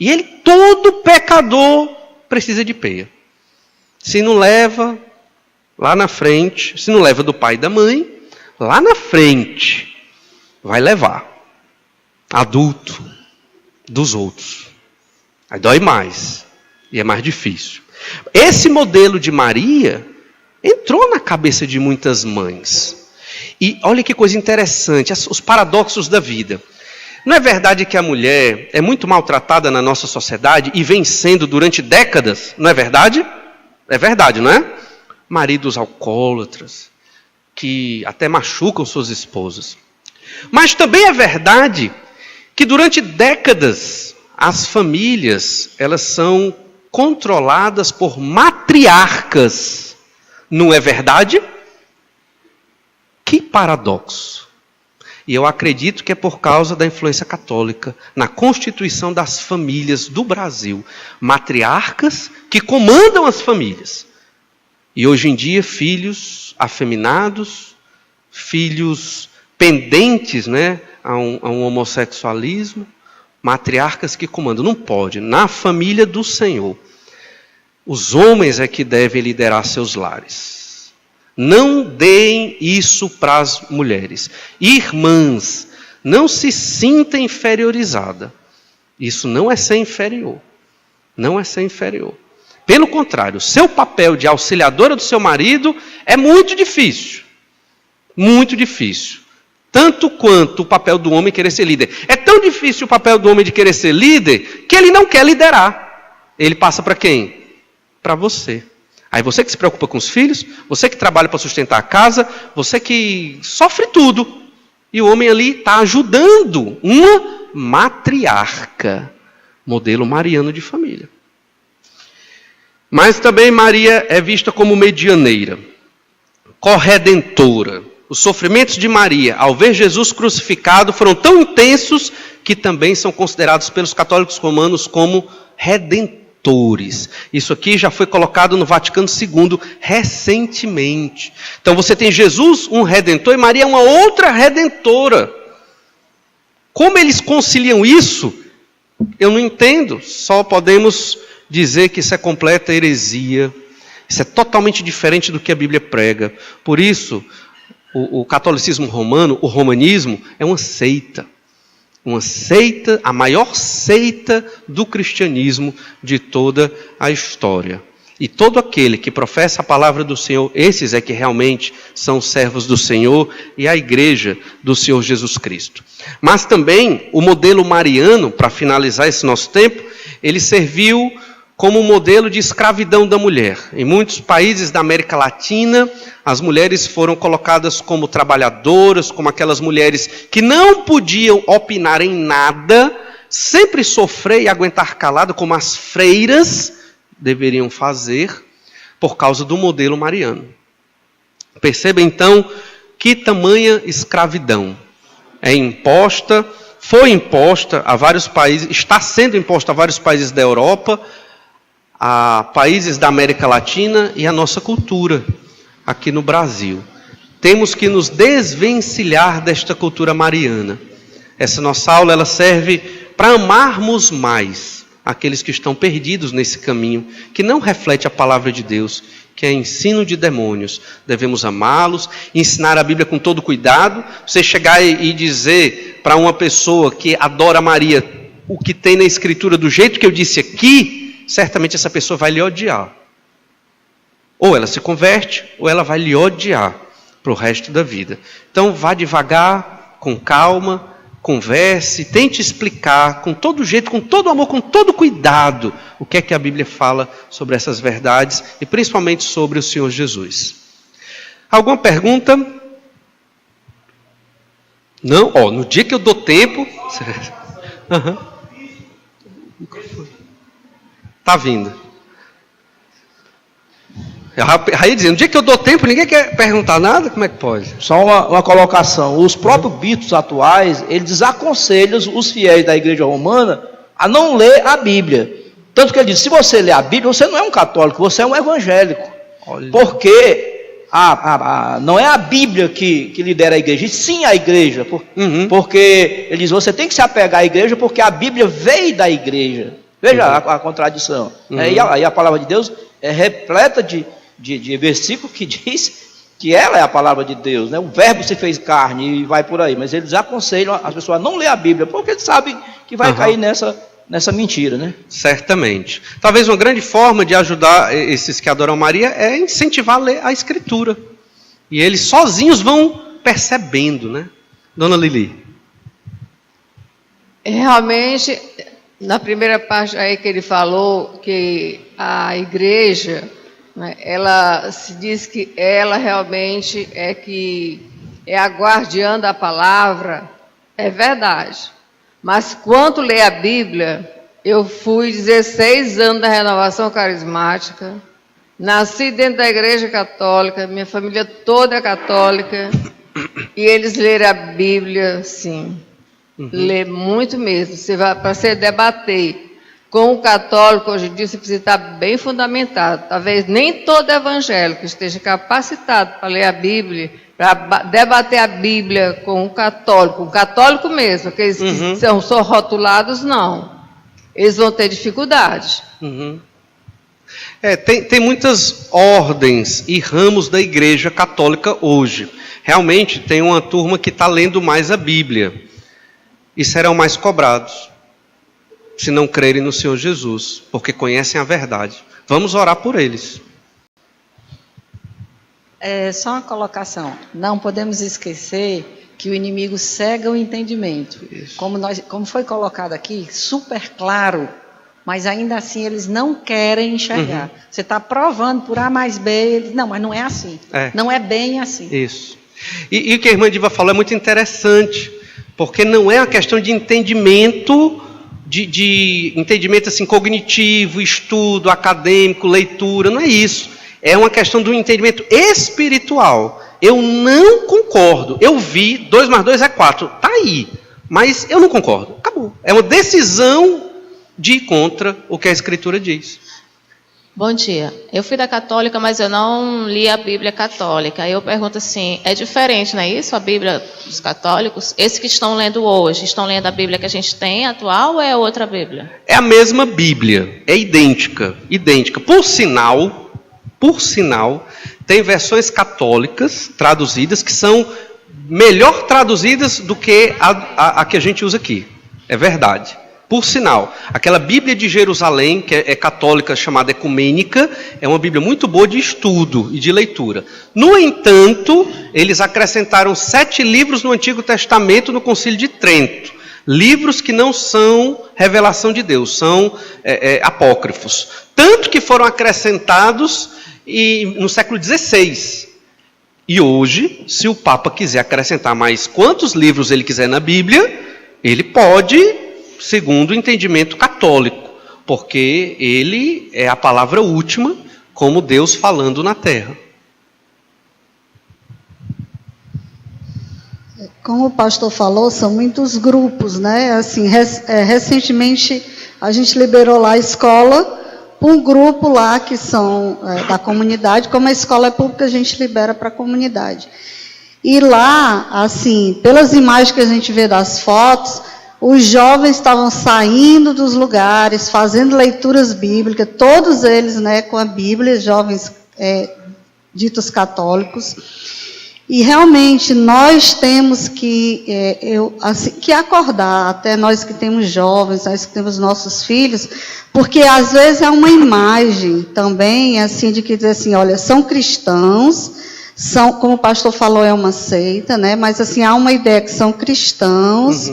E ele, todo pecador, precisa de peia. Se não leva, lá na frente, se não leva do pai e da mãe, lá na frente, vai levar. Adulto, dos outros. Aí dói mais, e é mais difícil. Esse modelo de Maria entrou na cabeça de muitas mães. E olha que coisa interessante, os paradoxos da vida. Não é verdade que a mulher é muito maltratada na nossa sociedade e vem sendo durante décadas? Não é verdade? É verdade, não é? Maridos alcoólatras, que até machucam suas esposas. Mas também é verdade que durante décadas as famílias, elas são controladas por matriarcas. Não é verdade? Que paradoxo. E eu acredito que é por causa da influência católica na constituição das famílias do Brasil. Matriarcas que comandam as famílias. E hoje em dia, filhos afeminados, filhos pendentes, né, a um homossexualismo, matriarcas que comandam. Não pode. Na família do Senhor, os homens é que devem liderar seus lares. Não deem isso para as mulheres. Irmãs, não se sinta inferiorizada. Isso não é ser inferior. Não é ser inferior. Pelo contrário, o seu papel de auxiliadora do seu marido é muito difícil. Muito difícil. Tanto quanto o papel do homem querer ser líder. É tão difícil o papel do homem de querer ser líder, que ele não quer liderar. Ele passa para quem? Para você. Aí você que se preocupa com os filhos, você que trabalha para sustentar a casa, você que sofre tudo. E o homem ali está ajudando uma matriarca. Modelo mariano de família. Mas também Maria é vista como medianeira, corredentora. Os sofrimentos de Maria, ao ver Jesus crucificado, foram tão intensos que também são considerados pelos católicos romanos como redentores. Isso aqui já foi colocado no Vaticano II recentemente. Então você tem Jesus, um redentor, e Maria, uma outra redentora. Como eles conciliam isso? Eu não entendo. Só podemos dizer que isso é completa heresia. Isso é totalmente diferente do que a Bíblia prega. Por isso, o catolicismo romano, o romanismo, é uma seita. Uma seita, a maior seita do cristianismo de toda a história. E todo aquele que professa a palavra do Senhor, esses é que realmente são servos do Senhor e a igreja do Senhor Jesus Cristo. Mas também o modelo mariano, para finalizar esse nosso tempo, ele serviu como modelo de escravidão da mulher. Em muitos países da América Latina, as mulheres foram colocadas como trabalhadoras, como aquelas mulheres que não podiam opinar em nada, sempre sofrer e aguentar calado, como as freiras deveriam fazer, por causa do modelo mariano. Perceba então que tamanha escravidão é imposta, foi imposta a vários países, está sendo imposta a vários países da Europa, a países da América Latina e a nossa cultura aqui no Brasil. Temos que nos desvencilhar desta cultura mariana. Essa nossa aula ela serve para amarmos mais aqueles que estão perdidos nesse caminho, que não reflete a palavra de Deus, que é ensino de demônios. Devemos amá-los, ensinar a Bíblia com todo cuidado. Você chegar e dizer para uma pessoa que adora Maria o que tem na Escritura do jeito que eu disse aqui, certamente essa pessoa vai lhe odiar. Ou ela se converte, ou ela vai lhe odiar para o resto da vida. Então vá devagar, com calma, converse, tente explicar com todo jeito, com todo amor, com todo cuidado, o que é que a Bíblia fala sobre essas verdades e principalmente sobre o Senhor Jesus. Alguma pergunta? Não? No dia que eu dou tempo... Está vindo. Eu ia dizer, no dia que eu dou tempo, ninguém quer perguntar nada, como é que pode? Só uma colocação. Os próprios bispos atuais, eles desaconselham os fiéis da igreja romana a não ler a Bíblia. Tanto que ele diz, se você ler a Bíblia, você não é um católico, você é um evangélico. Olha. Porque não é a Bíblia que lidera a igreja, e sim a igreja. Porque ele diz, você tem que se apegar à igreja, porque a Bíblia veio da igreja. Veja a contradição. E a palavra de Deus é repleta de versículo que diz que ela é a palavra de Deus, né? O verbo se fez carne e vai por aí. Mas eles aconselham as pessoas a não ler a Bíblia, porque eles sabem que vai cair nessa mentira, né? Certamente. Talvez uma grande forma de ajudar esses que adoram Maria é incentivar a ler a Escritura. E eles sozinhos vão percebendo, né? Dona Lili. Realmente... Na primeira parte aí que ele falou que a igreja, né, ela se diz que ela realmente é a guardiã da palavra, é verdade. Mas quanto ler a Bíblia, eu fui 16 anos da renovação carismática, nasci dentro da igreja católica, minha família toda é católica, e eles leram a Bíblia, sim. Lê muito mesmo. Você vai para você debater com o católico hoje em dia, você precisa estar bem fundamentado. Talvez nem todo evangélico esteja capacitado para ler a Bíblia, para debater a Bíblia com o católico mesmo, aqueles que são rotulados, não. Eles vão ter dificuldade. Tem muitas ordens e ramos da igreja católica hoje. Realmente tem uma turma que está lendo mais a Bíblia. E serão mais cobrados, se não crerem no Senhor Jesus, porque conhecem a verdade. Vamos orar por eles. Só uma colocação. Não podemos esquecer que o inimigo cega o entendimento. Como foi colocado aqui, super claro, mas ainda assim eles não querem enxergar. Você está provando por A mais B, eles, não, mas não é assim. Não é bem assim. Isso. E o que a irmã Diva falou é muito interessante, porque não é uma questão de entendimento, de entendimento assim, cognitivo, estudo, acadêmico, leitura, não é isso. É uma questão do entendimento espiritual. Eu não concordo. Eu vi 2 mais 2 é 4. Está aí. Mas eu não concordo. Acabou. É uma decisão de ir contra o que a Escritura diz. Bom dia. Eu fui da católica, mas eu não li a Bíblia católica. Aí eu pergunto assim, é diferente, não é isso? A Bíblia dos católicos? Esses que estão lendo hoje, estão lendo a Bíblia que a gente tem atual ou é outra Bíblia? É a mesma Bíblia. É idêntica. Idêntica. Por sinal, tem versões católicas traduzidas que são melhor traduzidas do que a que a gente usa aqui. É verdade. Por sinal, aquela Bíblia de Jerusalém, que é católica, chamada ecumênica, é uma Bíblia muito boa de estudo e de leitura. No entanto, eles acrescentaram 7 livros no Antigo Testamento no Concílio de Trento. Livros que não são revelação de Deus, são apócrifos. Tanto que foram acrescentados no século XVI. E hoje, se o Papa quiser acrescentar mais quantos livros ele quiser na Bíblia, ele pode, segundo o entendimento católico, porque ele é a palavra última, como Deus falando na terra. Como o pastor falou, são muitos grupos, né? Assim, recentemente a gente liberou lá a escola, um grupo lá que são da comunidade, como a escola é pública, a gente libera para a comunidade. E lá, assim, pelas imagens que a gente vê das fotos, os jovens estavam saindo dos lugares, fazendo leituras bíblicas, todos eles, né, com a Bíblia, jovens ditos católicos. E realmente nós temos que acordar, até nós que temos jovens, nós que temos nossos filhos, porque às vezes é uma imagem também, assim, de que dizer assim, olha, são cristãos, como o pastor falou, é uma seita, né? Mas assim, há uma ideia que são cristãos,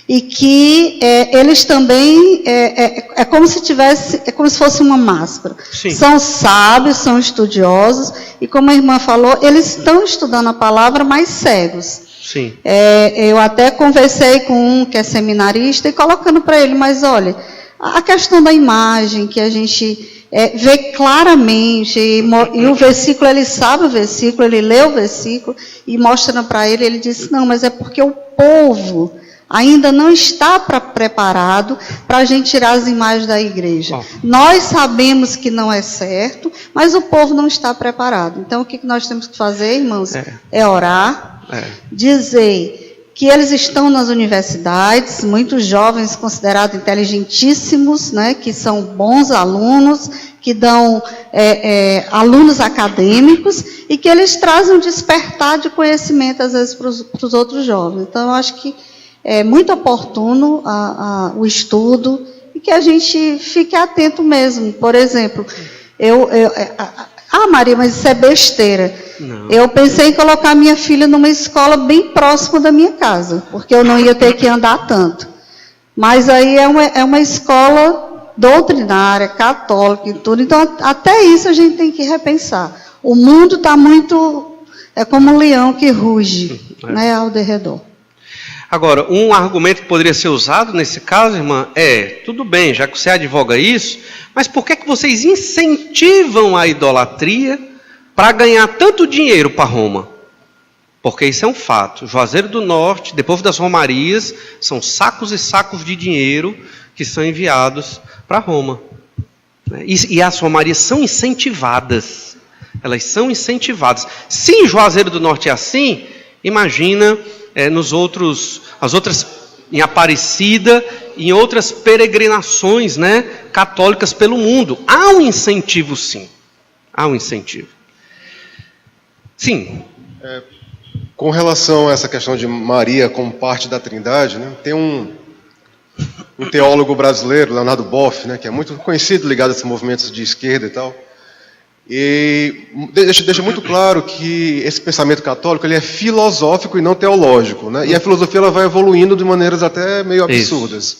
e que eles também, é como se fosse uma máscara. Sim. São sábios, são estudiosos, e como a irmã falou, eles estão estudando a palavra, mas cegos. Sim. Eu até conversei com um que é seminarista, e colocando para ele, mas olha, a questão da imagem, que a gente vê claramente, e o versículo, ele sabe o versículo, ele lê o versículo, e mostrando para ele, ele disse, não, mas é porque o povo ainda não está preparado para a gente tirar as imagens da igreja. Nós sabemos que não é certo, mas o povo não está preparado. Então, o que nós temos que fazer, irmãos? É orar, dizer que eles estão nas universidades, muitos jovens considerados inteligentíssimos, né, que são bons alunos, que dão alunos acadêmicos, e que eles trazem um despertar de conhecimento, às vezes, para os outros jovens. Então, eu acho que é muito oportuno o estudo, e que a gente fique atento mesmo. Por exemplo, Maria, mas isso é besteira. Não. Eu pensei em colocar minha filha numa escola bem próxima da minha casa, porque eu não ia ter que andar tanto. Mas aí é uma escola doutrinária, católica e tudo, então até isso a gente tem que repensar. O mundo está muito, como um leão que ruge, né, ao derredor. Agora, um argumento que poderia ser usado nesse caso, irmã, tudo bem, já que você advoga isso, mas por que vocês incentivam a idolatria para ganhar tanto dinheiro para Roma? Porque isso é um fato. Juazeiro do Norte, depois das romarias, são sacos e sacos de dinheiro que são enviados para Roma. E as romarias são incentivadas. Elas são incentivadas. Se em Juazeiro do Norte é assim, imagina as outras, em Aparecida, em outras peregrinações, né, católicas pelo mundo. Há um incentivo, sim. Há um incentivo. Sim. Com relação a essa questão de Maria como parte da Trindade, né, tem um um teólogo brasileiro, Leonardo Boff, né, que é muito conhecido, ligado a esses movimentos de esquerda e tal. E deixa muito claro que esse pensamento católico ele é filosófico e não teológico, né? E a filosofia ela vai evoluindo de maneiras até meio absurdas. Isso.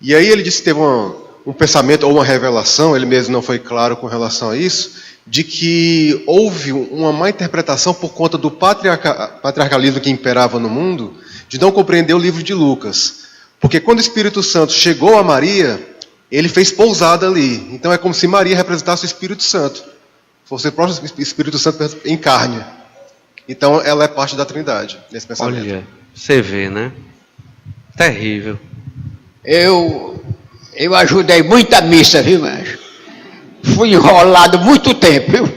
E aí ele disse que teve um pensamento ou uma revelação, ele mesmo não foi claro com relação a isso, de que houve uma má interpretação por conta do patriarcalismo que imperava no mundo, de não compreender o livro de Lucas. Porque quando o Espírito Santo chegou a Maria, ele fez pousada ali. Então é como se Maria representasse o Espírito Santo. Fosse o próprio Espírito Santo em carne. Então, ela é parte da Trindade, nesse pensamento. Olha, você vê, né? Terrível. Eu ajudei muita missa, viu, mas fui enrolado muito tempo, viu?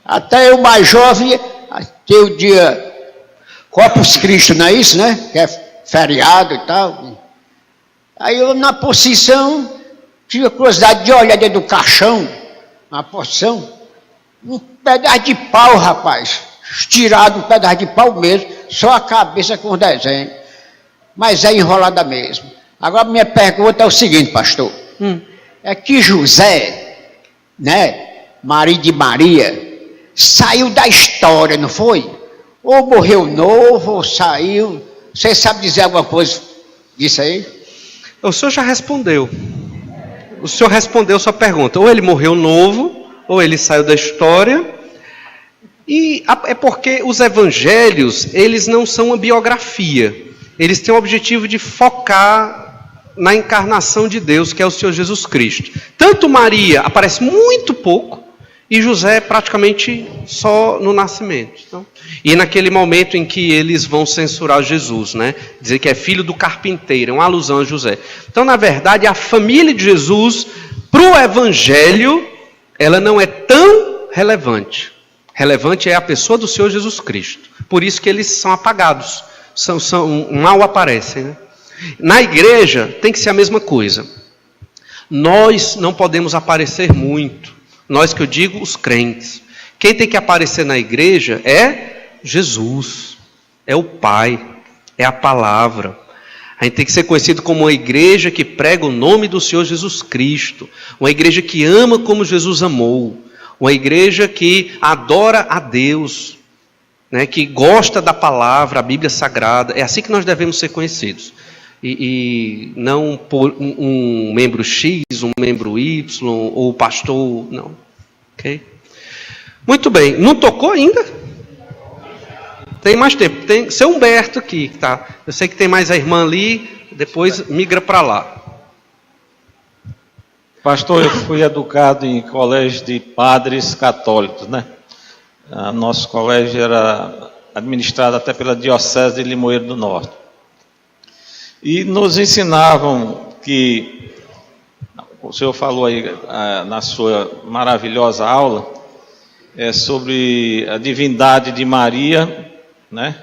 Até eu mais jovem, até o dia Corpus Christi, não é isso, né? Que é feriado e tal. Aí eu, na procissão, tive a curiosidade de olhar dentro do caixão, na porção, um pedaço de pau, rapaz, estirado, um pedaço de pau mesmo, só a cabeça com o desenho, mas é enrolada mesmo. Agora minha pergunta é o seguinte, pastor, é que José, né, marido de Maria, saiu da história, não foi? Ou morreu novo, ou saiu, você sabe dizer alguma coisa disso aí? O senhor já respondeu. O senhor respondeu sua pergunta. Ou ele morreu novo, ou ele saiu da história. E é porque os evangelhos, eles não são uma biografia. Eles têm o objetivo de focar na encarnação de Deus, que é o Senhor Jesus Cristo. Tanto Maria aparece muito pouco, e José praticamente só no nascimento. Então, e naquele momento em que eles vão censurar Jesus, né? Dizer que é filho do carpinteiro, é uma alusão a José. Então, na verdade, a família de Jesus, para o Evangelho, ela não é tão relevante. Relevante é a pessoa do Senhor Jesus Cristo. Por isso que eles são apagados, mal aparecem. Né? Na igreja, tem que ser a mesma coisa. Nós não podemos aparecer muito. Nós que eu digo, os crentes. Quem tem que aparecer na igreja é Jesus, é o Pai, é a palavra. A gente tem que ser conhecido como uma igreja que prega o nome do Senhor Jesus Cristo, uma igreja que ama como Jesus amou, uma igreja que adora a Deus, né, que gosta da palavra, a Bíblia Sagrada. É assim que nós devemos ser conhecidos. E não por um membro X, um membro Y, ou o pastor, não. Ok? Muito bem. Não tocou ainda? Tem mais tempo. Tem seu Humberto aqui, tá? Eu sei que tem mais a irmã ali, depois migra para lá. Pastor, eu fui educado em colégio de padres católicos, né? Nosso colégio era administrado até pela Diocese de Limoeiro do Norte. E nos ensinavam que, o senhor falou aí na sua maravilhosa aula, sobre a divindade de Maria, né?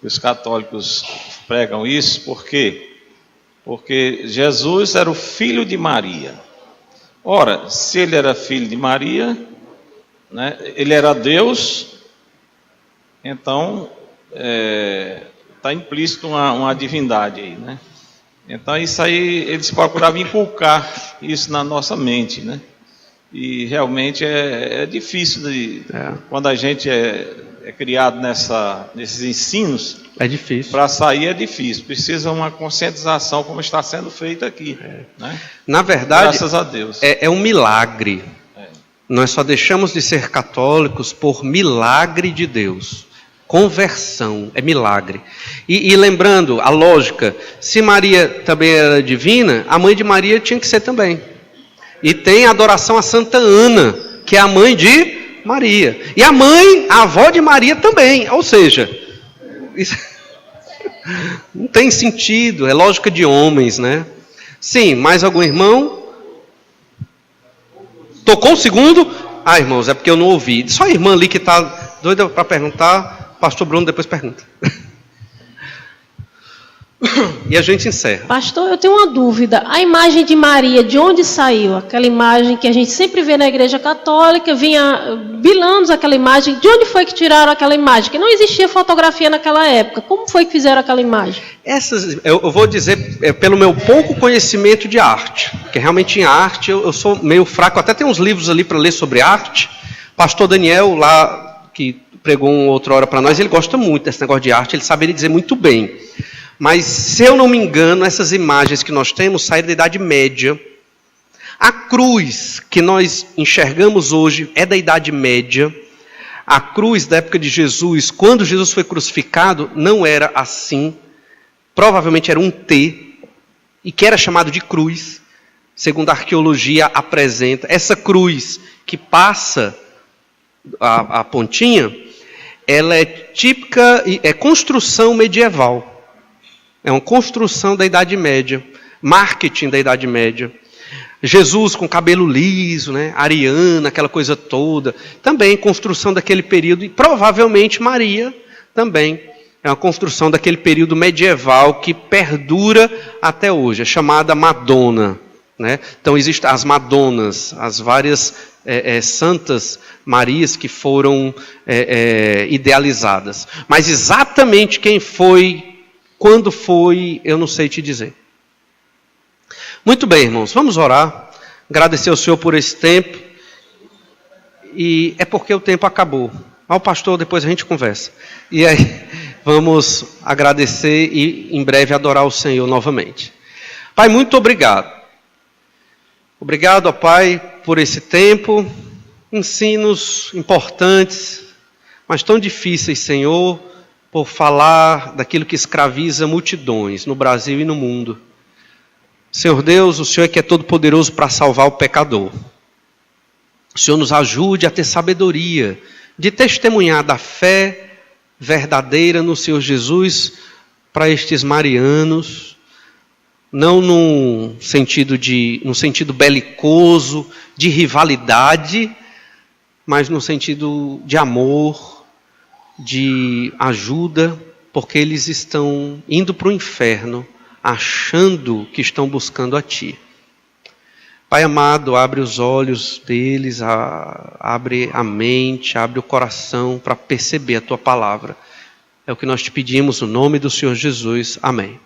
Os católicos pregam isso, por quê? Porque Jesus era o filho de Maria. Ora, se ele era filho de Maria, né, ele era Deus, então está implícito uma divindade aí, né? Então isso aí, eles procuravam inculcar isso na nossa mente, né? E realmente é difícil, quando a gente é criado nesses ensinos, é difícil. Para sair é difícil, precisa uma conscientização como está sendo feita aqui. Né? Na verdade, graças a Deus. É um milagre. Nós só deixamos de ser católicos por milagre de Deus. Conversão, é milagre. E lembrando, a lógica, se Maria também era divina, a mãe de Maria tinha que ser também. E tem a adoração a Santa Ana, que é a mãe de Maria. E a avó de Maria também. Ou seja, isso não tem sentido, é lógica de homens, né? Sim, mais algum irmão? Tocou o segundo? Ah, irmãos, é porque eu não ouvi. Só a irmã ali que está doida para perguntar. Pastor Bruno depois pergunta. E a gente encerra. Pastor, eu tenho uma dúvida. A imagem de Maria, de onde saiu? Aquela imagem que a gente sempre vê na Igreja Católica, vinha bilando aquela imagem. De onde foi que tiraram aquela imagem? Que não existia fotografia naquela época. Como foi que fizeram aquela imagem? Eu vou dizer pelo meu pouco conhecimento de arte, porque realmente em arte eu sou meio fraco. Até tem uns livros ali para ler sobre arte. Pastor Daniel, lá, que pregou outra hora para nós, ele gosta muito desse negócio de arte, ele sabe dizer muito bem. Mas, se eu não me engano, essas imagens que nós temos saíram da Idade Média. A cruz que nós enxergamos hoje é da Idade Média. A cruz da época de Jesus, quando Jesus foi crucificado, não era assim. Provavelmente era um T, e que era chamado de cruz, segundo a arqueologia apresenta. Essa cruz que passa a pontinha, ela é típica, é construção medieval. É uma construção da Idade Média, marketing da Idade Média. Jesus com cabelo liso, né? Ariana, aquela coisa toda. Também construção daquele período, e provavelmente Maria também. É uma construção daquele período medieval que perdura até hoje, é chamada Madonna. Né? Então existem as Madonas, as várias Santas Marias que foram idealizadas. Mas exatamente quem foi, quando foi, eu não sei te dizer. Muito bem, irmãos, vamos orar. Agradecer ao Senhor por esse tempo. E é porque o tempo acabou. Ao pastor, depois a gente conversa. E aí, vamos agradecer e em breve adorar o Senhor novamente. Pai, muito obrigado. Obrigado, ó Pai, por esse tempo. Ensinos importantes, mas tão difíceis, Senhor, por falar daquilo que escraviza multidões no Brasil e no mundo. Senhor Deus, o Senhor é que é todo poderoso para salvar o pecador. O Senhor nos ajude a ter sabedoria de testemunhar da fé verdadeira no Senhor Jesus para estes marianos, não num sentido belicoso, de rivalidade, mas no sentido de amor, de ajuda, porque eles estão indo para o inferno, achando que estão buscando a Ti. Pai amado, abre os olhos deles, abre a mente, abre o coração para perceber a Tua palavra. É o que nós te pedimos no nome do Senhor Jesus. Amém.